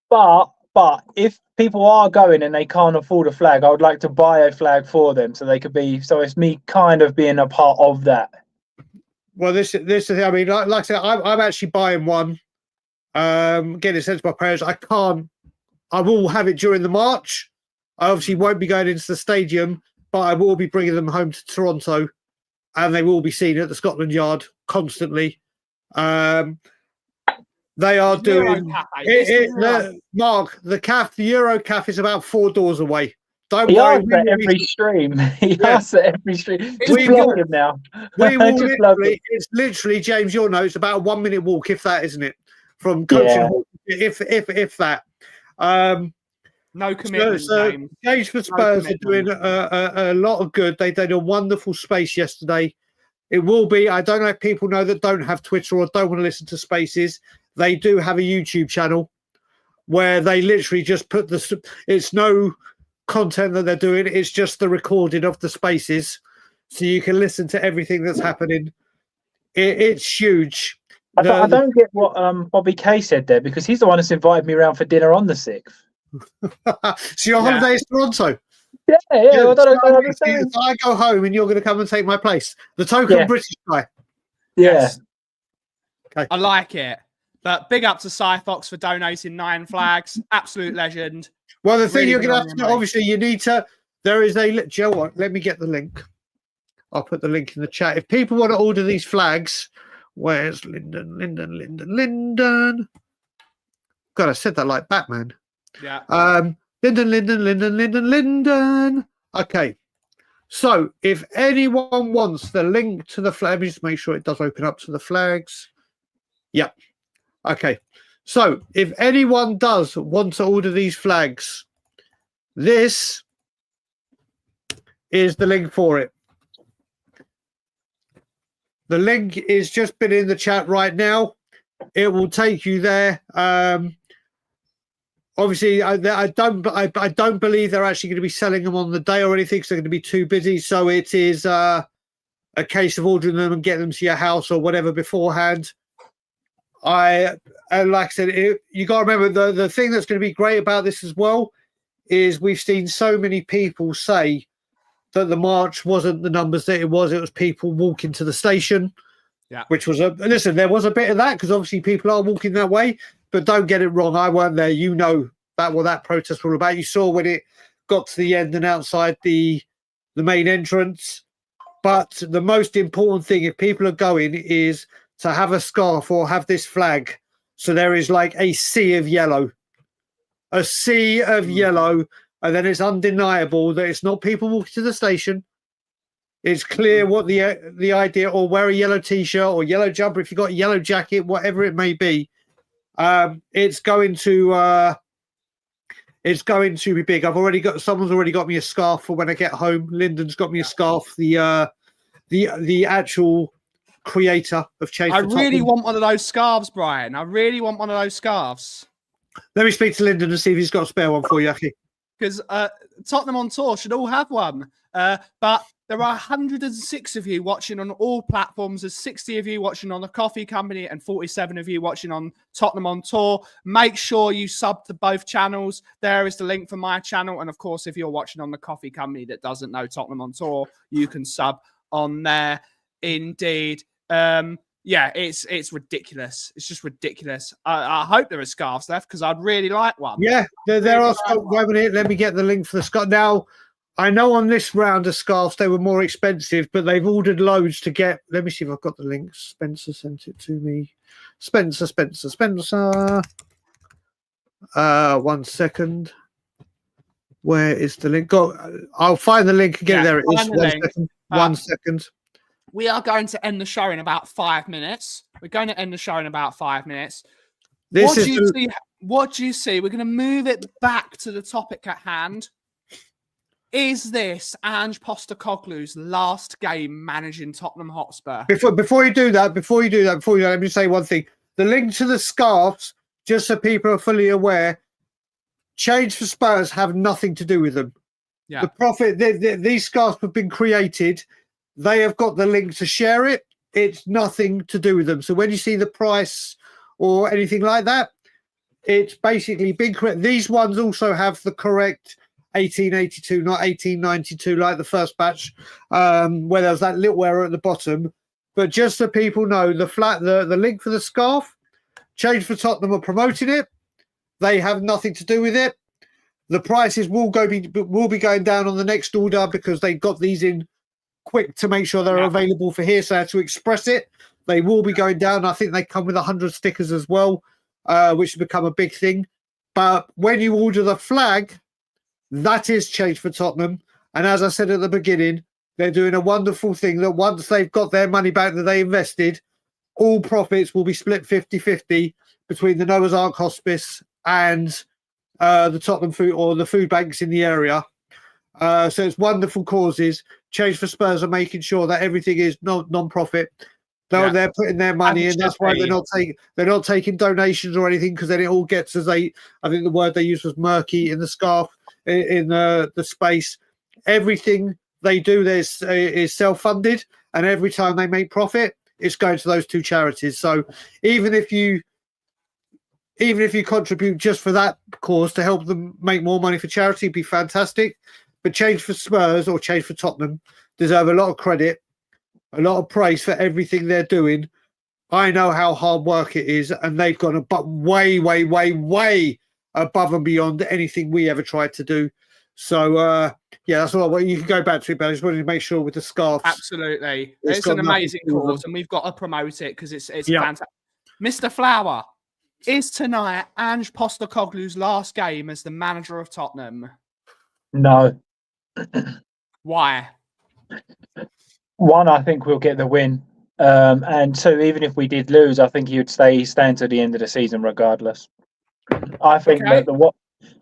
C: if people are going and they can't afford a flag, I would like to buy a flag for them so they could be. So it's me kind of being a part of that.
B: Well, this is. I mean, like I said, I'm actually buying one. Getting it sent to my parents. I can't. I will have it during the march. I obviously won't be going into the stadium, but I will be bringing them home to Toronto, and they will be seen at the Scotland Yard constantly. They are doing Mark, the Euro Caf is about 4 doors away. Don't worry.
C: Every stream. He asks at every stream. Just plug him now.
B: We will literally, it's literally, James, you'll know, it's about a 1 minute walk, if that, isn't it? From coaching hall, if that.
A: No commitment.
B: So Gage for Spurs are doing a lot of good. They did a wonderful space yesterday. It will be, I don't know if people know that don't have Twitter or don't want to listen to spaces. They do have a YouTube channel where they literally just put it's no content that they're doing. It's just the recording of the spaces. So you can listen to everything that's happening. It's huge.
C: I don't get what Bobby Kay said there, because he's the one that's invited me around for dinner on the 6th.
B: So your holiday is Toronto?
C: Yeah. I don't understand.
B: I go home and you're going to come and take my place. The token British guy.
C: Yeah.
A: Yes.
B: Okay.
A: I like it. But big up to Cyfox for donating 9 flags. Absolute legend.
B: Well, the thing
A: Really
B: you're going to have to do,
A: mate.
B: obviously, you need to. There is a. Joe, what? Let me get the link. I'll put the link in the chat. If people want to order these flags, where's Lyndon? God, I said that like Batman.
A: Yeah.
B: Lyndon. Okay. So if anyone wants the link to the flag, let me just make sure it does open up to the flags. Yep. Okay. So if anyone does want to order these flags, this is the link for it. The link is just been in the chat right now. It will take you there. Obviously, I don't believe they're actually going to be selling them on the day or anything, because they're going to be too busy. So it is a case of ordering them and getting them to your house or whatever beforehand. Like I said, you got to remember the thing that's going to be great about this as well is we've seen so many people say that the march wasn't the numbers that it was. It was people walking to the station, which was listen. There was a bit of that because obviously people are walking that way. But don't get it wrong. I weren't there. You know what that protest was all about. You saw when it got to the end and outside the main entrance. But the most important thing, if people are going, is to have a scarf or have this flag. So there is like a sea of yellow. A sea of yellow. And then it's undeniable that it's not people walking to the station. It's clear what the idea, or wear a yellow T-shirt or yellow jumper if you've got a yellow jacket, whatever it may be. It's going to be big. Someone's already got me a scarf for when I get home. Lyndon's got me a scarf. The actual creator of Change.
A: I really want one of those scarves, Brian. I really want one of those scarves.
B: Let me speak to Lyndon and see if he's got a spare one for you, Aki.
A: Because Tottenham on tour should all have one. But there are 106 of you watching on all platforms. There's 60 of you watching on the Kauffie Company and 47 of you watching on Tottenham on Tour. Make sure you sub to both channels. There is the link for my channel. And of course, if you're watching on the Kauffie Company that doesn't know Tottenham on Tour, you can sub on there. Indeed. It's ridiculous. It's just ridiculous. I hope there are scarves left because I'd really like one.
B: Yeah, there are scarves. Let me get the link for the scarf. Now, I know on this round of scarves they were more expensive, but they've ordered loads to get. Let me see if I've got the link. Spencer sent it to me. Spencer. 1 second. Where is the link? I'll find the link again. There it is. 1 second.
A: We are going to end the show in about 5 minutes. We're going to end the show in about 5 minutes. what do you see? We're going to move it back to the topic at hand. Is this Ange Postecoglou's last game managing Tottenham Hotspur?
B: Before you do that, let me say one thing. The link to the scarves, just so people are fully aware, Change for Spurs have nothing to do with them.
A: Yeah.
B: The profit, these scarves have been created. They have got the link to share it. It's nothing to do with them. So when you see the price or anything like that, it's basically been correct. These ones also have the correct 1882, not 1892, like the first batch, where there was that little error at the bottom. But just so people know, the link for the scarf, Change for Tottenham are promoting it. They have nothing to do with it. The prices will be going down on the next order because they got these in quick to make sure they're available for here. So to express it, they will be going down. I think they come with 100 stickers as well, which has become a big thing. But when you order the flag, that is Change for Tottenham. And as I said at the beginning, they're doing a wonderful thing that once they've got their money back that they invested, all profits will be split 50-50 between the Noah's Ark Hospice and the Tottenham food or the food banks in the area. So it's wonderful causes. Change for Spurs are making sure that everything is non-profit. They're putting their money in. That's why they're not taking donations or anything, because then it all gets I think the word they used was murky in the scarf, in the space. Everything they do is self-funded, and every time they make profit, it's going to those two charities. So even if you contribute just for that cause to help them make more money for charity, it'd be fantastic. But Change for Spurs or Change for Tottenham deserve a lot of credit, a lot of praise for everything they're doing. I know how hard work it is, and they've gone way, way, way, way above and beyond anything we ever tried to do. So, that's all. You can go back to it, but I just wanted to make sure with the scarves.
A: Absolutely. It's an amazing cause, and we've got to promote it because it's fantastic. Mr. Flower, is tonight Ange Postecoglou's last game as the manager of Tottenham?
C: No.
A: Why?
C: One, I think we'll get the win. And two, even if we did lose, I think he would stay to the end of the season regardless. I think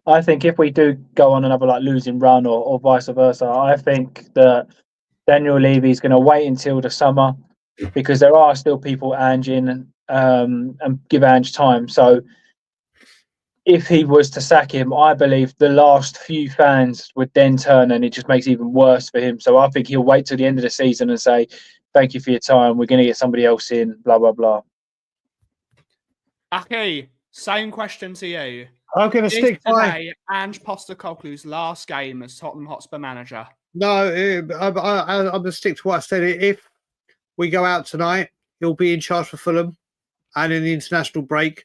C: I think if we do go on another losing run or vice versa, I think that Daniel Levy is going to wait until the summer because there are still people Ange and give Ange time. So if he was to sack him, I believe the last few fans would then turn, and it just makes it even worse for him. So I think he'll wait till the end of the season and say, "Thank you for your time. We're going to get somebody else in." Blah blah blah.
A: Aki, same question to you.
B: I'm going to stick by
A: Ange Postecoglou's last game as Tottenham Hotspur manager.
B: No, I'm going to stick to what I said. If we go out tonight, he'll be in charge for Fulham, and in the international break,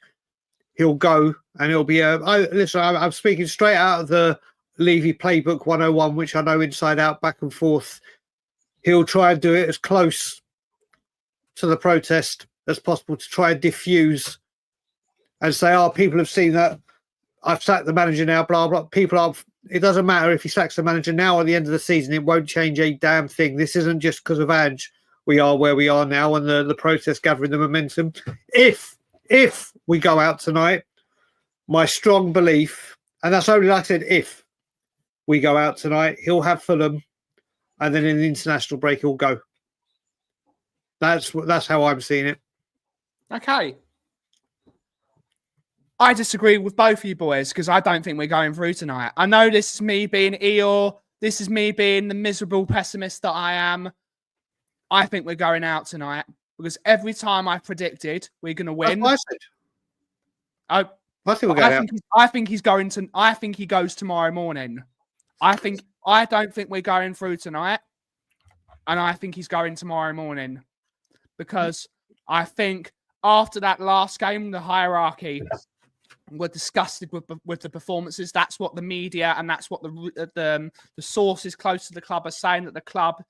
B: he'll go, and it'll be I'm speaking straight out of the Levy Playbook 101, which I know inside out, back and forth. He'll try and do it as close to the protest as possible to try and diffuse and say, people have seen that I've sacked the manager now, blah, blah. It doesn't matter if he sacks the manager now or at the end of the season. It won't change a damn thing. This isn't just because of Ange. We are where we are now, and the protest gathering the momentum. If we go out tonight, my strong belief, and that's only like I said, if we go out tonight, he'll have Fulham, and then in the international break, he'll go. That's how I'm seeing it.
A: Okay. I disagree with both of you boys because I don't think we're going through tonight. I know this is me being Eeyore. This is me being the miserable pessimist that I am. I think we're going out tonight because every time I predicted we're going to win.
B: That's what I said. I think we're going out.
A: I think he's going to. I think he goes tomorrow morning. I don't think we're going through tonight, and I think he's going tomorrow morning because I think after that last game, the hierarchy were disgusted with the performances. That's what the media and that's what the sources close to the club are saying, that the club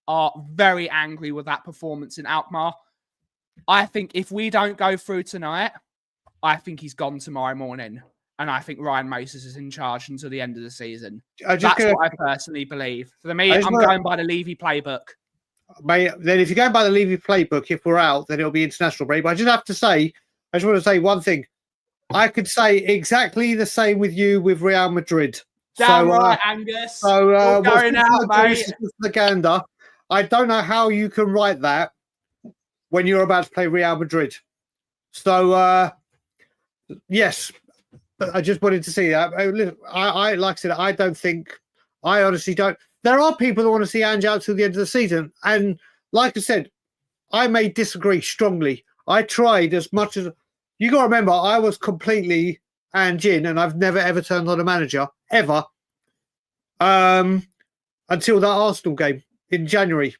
A: are very angry with that performance in Alkmaar. I think if we don't go through tonight, I think he's gone tomorrow morning. And I think Ryan Moses is in charge until the end of the season. That's what I personally believe. For me, I'm going by the Levy playbook.
B: Mate, then if you're going by the Levy playbook, if we're out, then it'll be international break. But I just want to say one thing. I could say exactly the same with you with Real Madrid.
A: Damn right, Angus.
B: So
A: You're going out, mate.
B: Propaganda. I don't know how you can write that when you're about to play Real Madrid. So yes, but I just wanted to see that. I like I said, I honestly don't. There are people that want to see Ange out till the end of the season, and like I said, I may disagree strongly. I tried as much as you got to remember. I was completely Ange in, and I've never ever turned on a manager ever. Until that Arsenal game in January.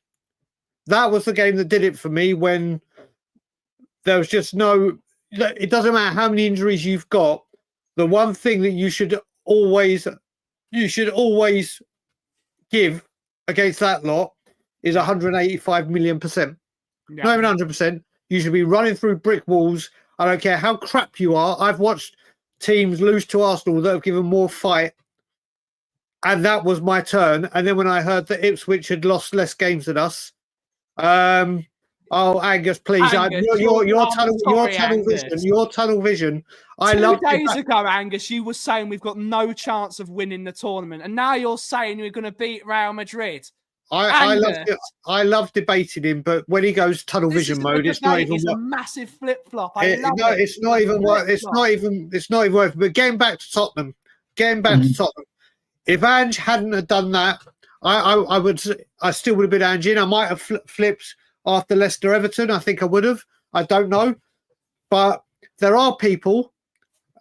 B: That was the game that did it for me when there was just no, it doesn't matter how many injuries you've got. The one thing that you should always give against that lot is 185 million%.
A: Yeah.
B: Not even 100%. You should be running through brick walls. I don't care how crap you are. I've watched teams lose to Arsenal that have given more fight. And that was my turn. And then when I heard that Ipswich had lost less games than us, Angus, please,
A: Angus,
B: your tunnel vision. I love
A: 2 days ago, Angus, you were saying we've got no chance of winning the tournament, and now you're saying we're going to beat Real Madrid.
B: I love debating him, but when he goes tunnel vision mode, it's not even.
A: It's a massive flip flop.
B: It's not even worth. It's not even worth. But getting back to Tottenham. If Ange hadn't have done that, I still would have been Ange in. I might have flipped after Leicester Everton. I think I would have. I don't know. But there are people,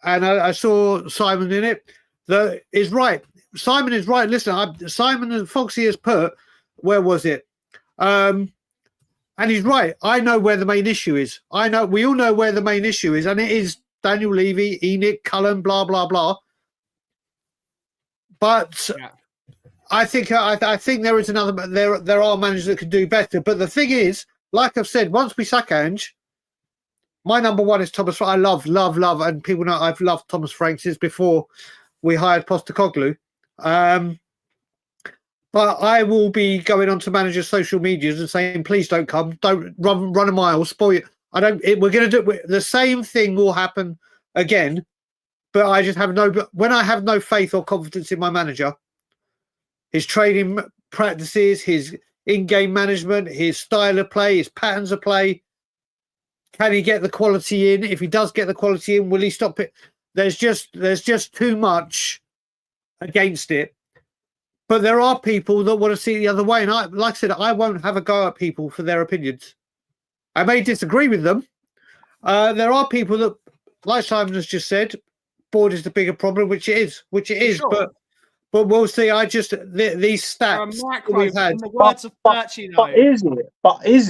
B: and I saw Simon in it, that is right. Simon is right. Listen, Simon and Foxy has put, where was it? And he's right. I know where the main issue is. We all know where the main issue is, and it is Daniel Levy, Enoch, Cullen, blah, blah, blah. But yeah. I think there is another. There are managers that could do better. But the thing is, like I've said, once we sack Ange, my number one is Thomas. I love, and people know I've loved Thomas Frank since before we hired Postecoglou. But I will be going onto managers' social medias and saying, please don't come, don't run a mile, spoil it. We're going to do the same thing will happen again. But I just when I have no faith or confidence in my manager, his training practices, his in-game management, his style of play, his patterns of play, can he get the quality in? If he does get the quality in, will he stop it? There's just too much against it. But there are people that want to see it the other way. And like I said, I won't have a go at people for their opinions. I may disagree with them. There are people that, like Simon has just said, board is the bigger problem, which it is. Sure. But we'll see. These stats we've had.
A: In the words of Birchie, though.
C: But is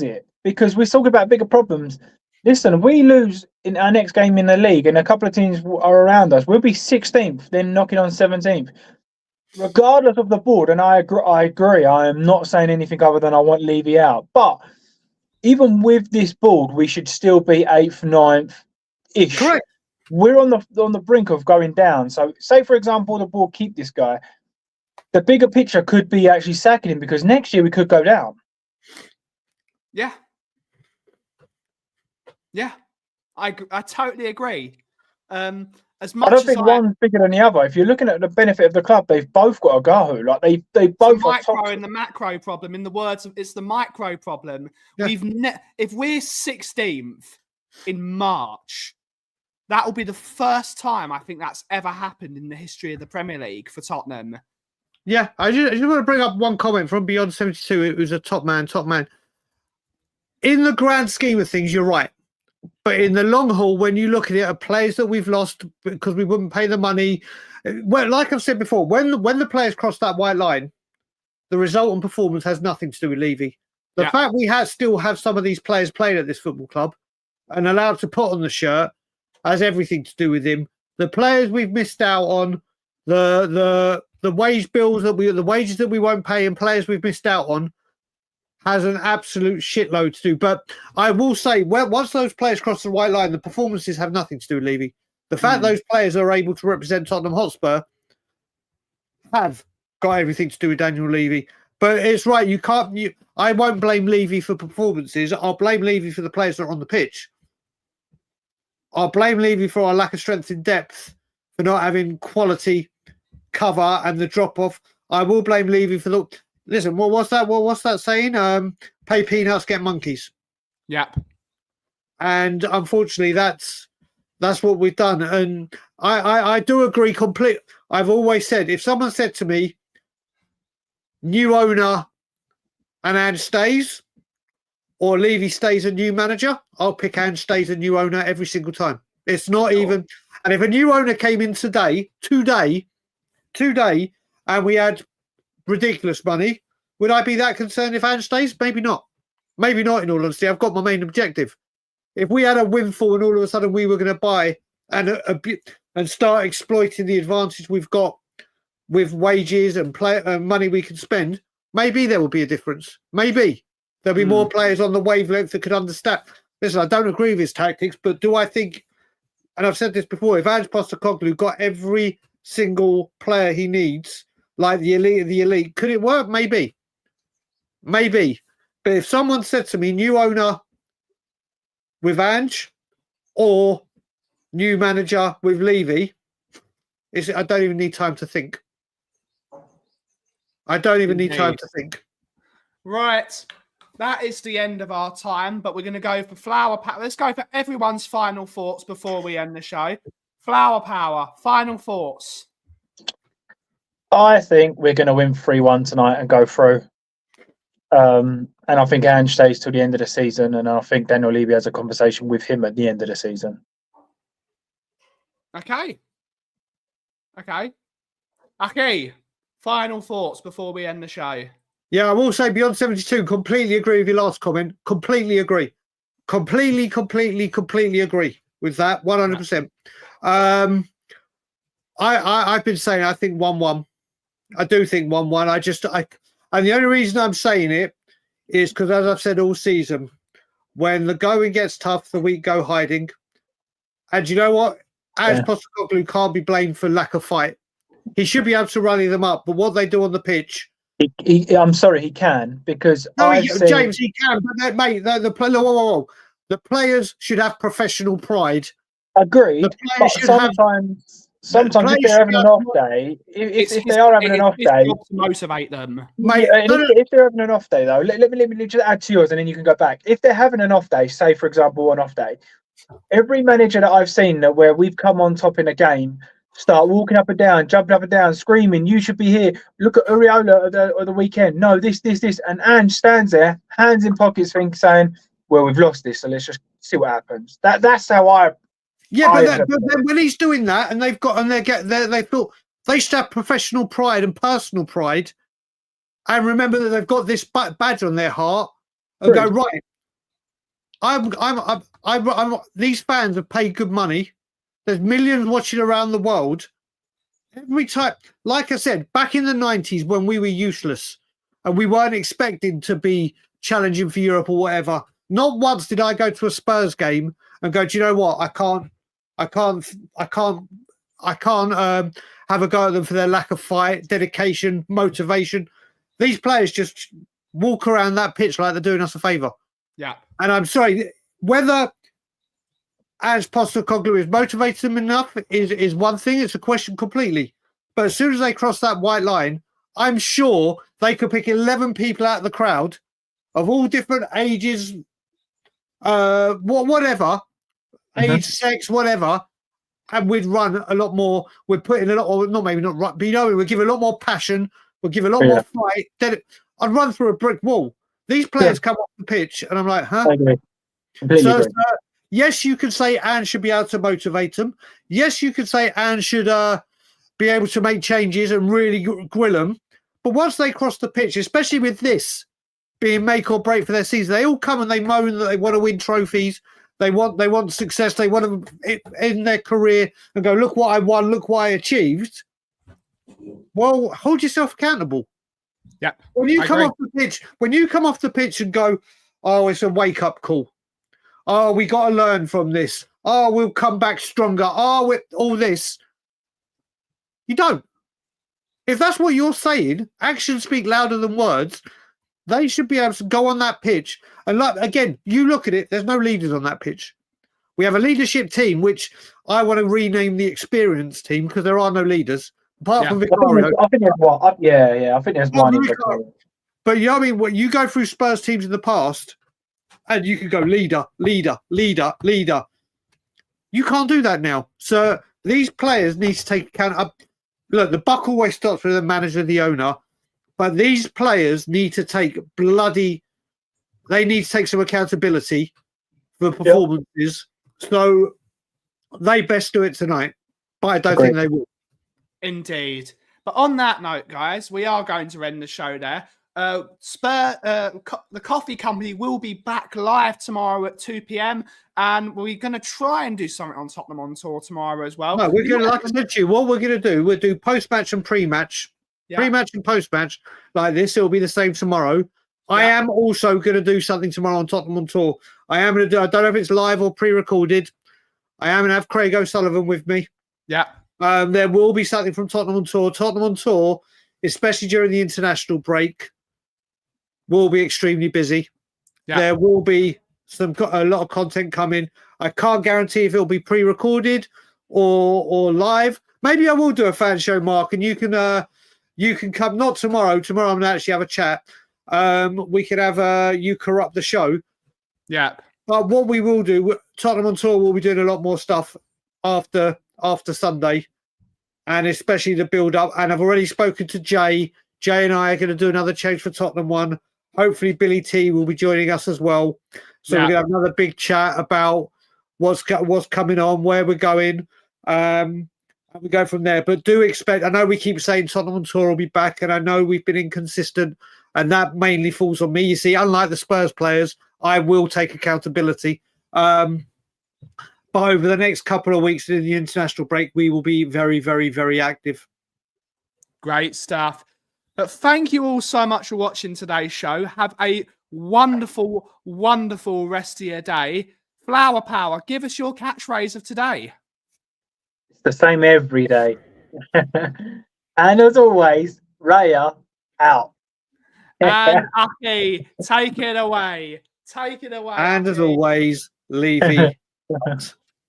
C: it? Because we're talking about bigger problems. Listen, we lose in our next game in the league, and a couple of teams are around us. We'll be 16th, then knocking on 17th. Regardless of the board, and I agree. I am not saying anything other than I want Levy out. But even with this board, we should still be 8th, 9th-ish.
B: Correct.
C: We're on the brink of going down. So, say for example, the board keep this guy. The bigger picture could be actually sacking him because next year we could go down.
A: Yeah. Yeah, I totally agree. As much
C: I don't think one's bigger than the other. If you're looking at the benefit of the club, they've both got a go. Like they both
A: the micro and the macro problem. In the words of, it's the micro problem. Yeah. If we're 16th in March, that will be the first time I think that's ever happened in the history of the Premier League for Tottenham.
B: Yeah, I just want to bring up one comment from Beyond 72. It was a top man. In the grand scheme of things, you're right. But in the long haul, when you look at it, players that we've lost because we wouldn't pay the money. Well, like I've said before, when the players cross that white line, the result and performance has nothing to do with Levy. The fact we still have some of these players playing at this football club and allowed to put on the shirt has everything to do with him. The players we've missed out on, the wage bills the wages that we won't pay, and players we've missed out on, has an absolute shitload to do. But I will say, once those players cross the white line, the performances have nothing to do with Levy. The fact those players are able to represent Tottenham Hotspur have got everything to do with Daniel Levy. But it's right, I won't blame Levy for performances. I'll blame Levy for the players that are on the pitch. I'll blame Levy for our lack of strength in depth, for not having quality cover and the drop off. I will blame Levy for the. Listen, what's that? What's that saying? Pay peanuts, get monkeys.
A: Yep.
B: And unfortunately, that's what we've done. And I do agree completely. I've always said, if someone said to me, new owner and Ange stays, or Levy stays a new manager, I'll pick Ange stays a new owner every single time. It's not even. And if a new owner came in today, and we had ridiculous money, would I be that concerned if Ange stays? Maybe not. Maybe not, in all honesty. I've got my main objective. If we had a windfall and all of a sudden we were going to buy and start exploiting the advantage we've got with wages and money we can spend, maybe there will be a difference. Maybe there'll be more players on the wavelength that could understand. Listen, I don't agree with his tactics, but do I think, and I've said this before, if Ange Postecoglou got every single player he needs, like the elite of the elite, could it work? Maybe. Maybe. But if someone said to me, new owner with Ange or new manager with Levy, I don't even need time to think. I don't even need time to think.
A: Right. That is the end of our time, but we're going to go for Flower Power. Let's go for everyone's final thoughts before we end the show. Flower Power, final thoughts.
C: I think we're going to win 3-1 tonight and go through. And I think Ange stays till the end of the season, and I think Daniel Levy has a conversation with him at the end of the season.
A: Okay. Final thoughts before we end the show.
B: Yeah, I will say beyond 72, completely agree with your last comment. Completely agree. Completely agree with that. 100%. I've been saying I think 1-1. I do think 1-1. And the only reason I'm saying it is because, as I've said all season, when the going gets tough, the weak go hiding. And you know what? Ange Postecoglou can't be blamed for lack of fight. He should be able to rally them up. But what they do on the pitch...
C: I'm sorry, he can, because...
B: James, he can. But, mate, the players should have professional pride.
C: Agreed. But sometimes if they're having an off day, if they are having an off day,
A: to motivate them,
C: mate. If they're having an off day, though, let me just add to yours, and then you can go back. If they're having an off day, say for example an off day, every manager that I've seen where we've come on top in a game, start walking up and down, jumping up and down, screaming, "You should be here! Look at Uriola of the weekend. No, this," and Ange stands there, hands in pockets, saying, "Well, we've lost this, so let's just see what happens." That's how I.
B: Yeah, but then when he's doing that, and they feel they should have professional pride and personal pride, and remember that they've got this badge on their heart, and go right. These fans have paid good money. There's millions watching around the world. Every time, like I said, back in the 90s when we were useless and we weren't expecting to be challenging for Europe or whatever, not once did I go to a Spurs game and go, do you know what? I can't have a go at them for their lack of fight, dedication, motivation. These players just walk around that pitch like they're doing us a favour.
A: Yeah.
B: And I'm sorry, whether Ange Postecoglou is motivated them enough is one thing. It's a question completely. But as soon as they cross that white line, I'm sure they could pick 11 people out of the crowd of all different ages, whatever, age, sex, whatever, and we'd run a lot more. We'd put in a lot, or not maybe not run, but we'd give a lot more passion. We'd give a lot more fight. Then I'd run through a brick wall. These players come off the pitch, and I'm like, huh?
C: I agree. Completely agree.
B: Yes, you could say Ange should be able to motivate them. Yes, you could say Ange should be able to make changes and really grill them. But once they cross the pitch, especially with this being make or break for their season, they all come and they moan that they want to win trophies. They want success. They want to end their career and go, look what I won, look what I achieved. Well, hold yourself accountable.
A: Yeah.
B: When you come off the pitch and go, oh, it's a wake-up call. Oh, we got to learn from this. Oh, we'll come back stronger. Oh, with all this. You don't. If that's what you're saying, actions speak louder than words. They should be able to go on that pitch. And again, you look at it, there's no leaders on that pitch. We have a leadership team, which I want to rename the experience team because there are no leaders apart from Vicario.
C: I think there's one. I think there's one.
B: But you know what I mean? When you go through Spurs teams in the past, and you can go leader, leader, leader, leader. You can't do that now. So these players need to take account of. Look, the buck always starts with the manager, the owner, but these players need to take they need to take some accountability for performances. Yep. So they best do it tonight, but I don't think they will.
A: Indeed. But on that note, guys, we are going to end the show there. The Kauffie Company will be back live tomorrow at 2 p.m. and we're going to try and do something on Tottenham on tour tomorrow as well.
B: No, we're going to, like I said to you, what we're going to do, we'll do post-match and pre-match. Yeah. Pre-match and post-match like this. It'll be the same tomorrow. Yeah. I am also going to do something tomorrow on Tottenham on tour. I don't know if it's live or pre-recorded. I am going to have Craig O'Sullivan with me.
A: Yeah.
B: There will be something from Tottenham on tour. Tottenham on tour, especially during the international break, will be extremely busy. Yeah. There will be a lot of content coming. I can't guarantee if it'll be pre-recorded or live. Maybe I will do a fan show, Mark, and you can come. Not tomorrow. Tomorrow I'm going to actually have a chat. We could have you corrupt the show.
A: Yeah.
B: But what we will do, Tottenham on tour will be doing a lot more stuff after Sunday, and especially the build-up. And I've already spoken to Jay. Jay and I are going to do another change for Tottenham one. Hopefully Billy T will be joining us as well. So we're going to have another big chat about what's coming on, where we're going, and we go from there. But do expect, I know we keep saying Tottenham on tour will be back, and I know we've been inconsistent, and that mainly falls on me. You see, unlike the Spurs players, I will take accountability. But over the next couple of weeks in the international break, we will be very, very, very active.
A: Great stuff. But thank you all so much for watching today's show. Have a wonderful, wonderful rest of your day. Flower Power, give us your catchphrase of today.
C: It's the same every day. And as always, Raya out.
A: And Aki, take it away. Take it away.
B: And
A: Aki.
B: As always, Levy.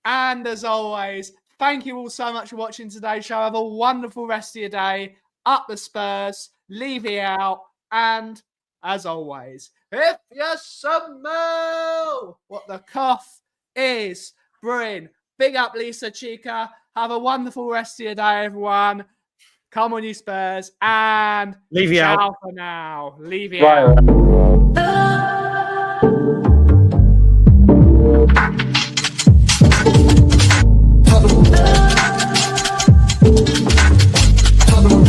A: And as always, thank you all so much for watching today's show. Have a wonderful rest of your day. Up the Spurs, Levy out, and as always, if you smell what the cough is brewing, big up Lisa Chica. Have a wonderful rest of your day, everyone. Come on, you Spurs, and
B: Levy out
A: for now. Levy out.
F: Tottenham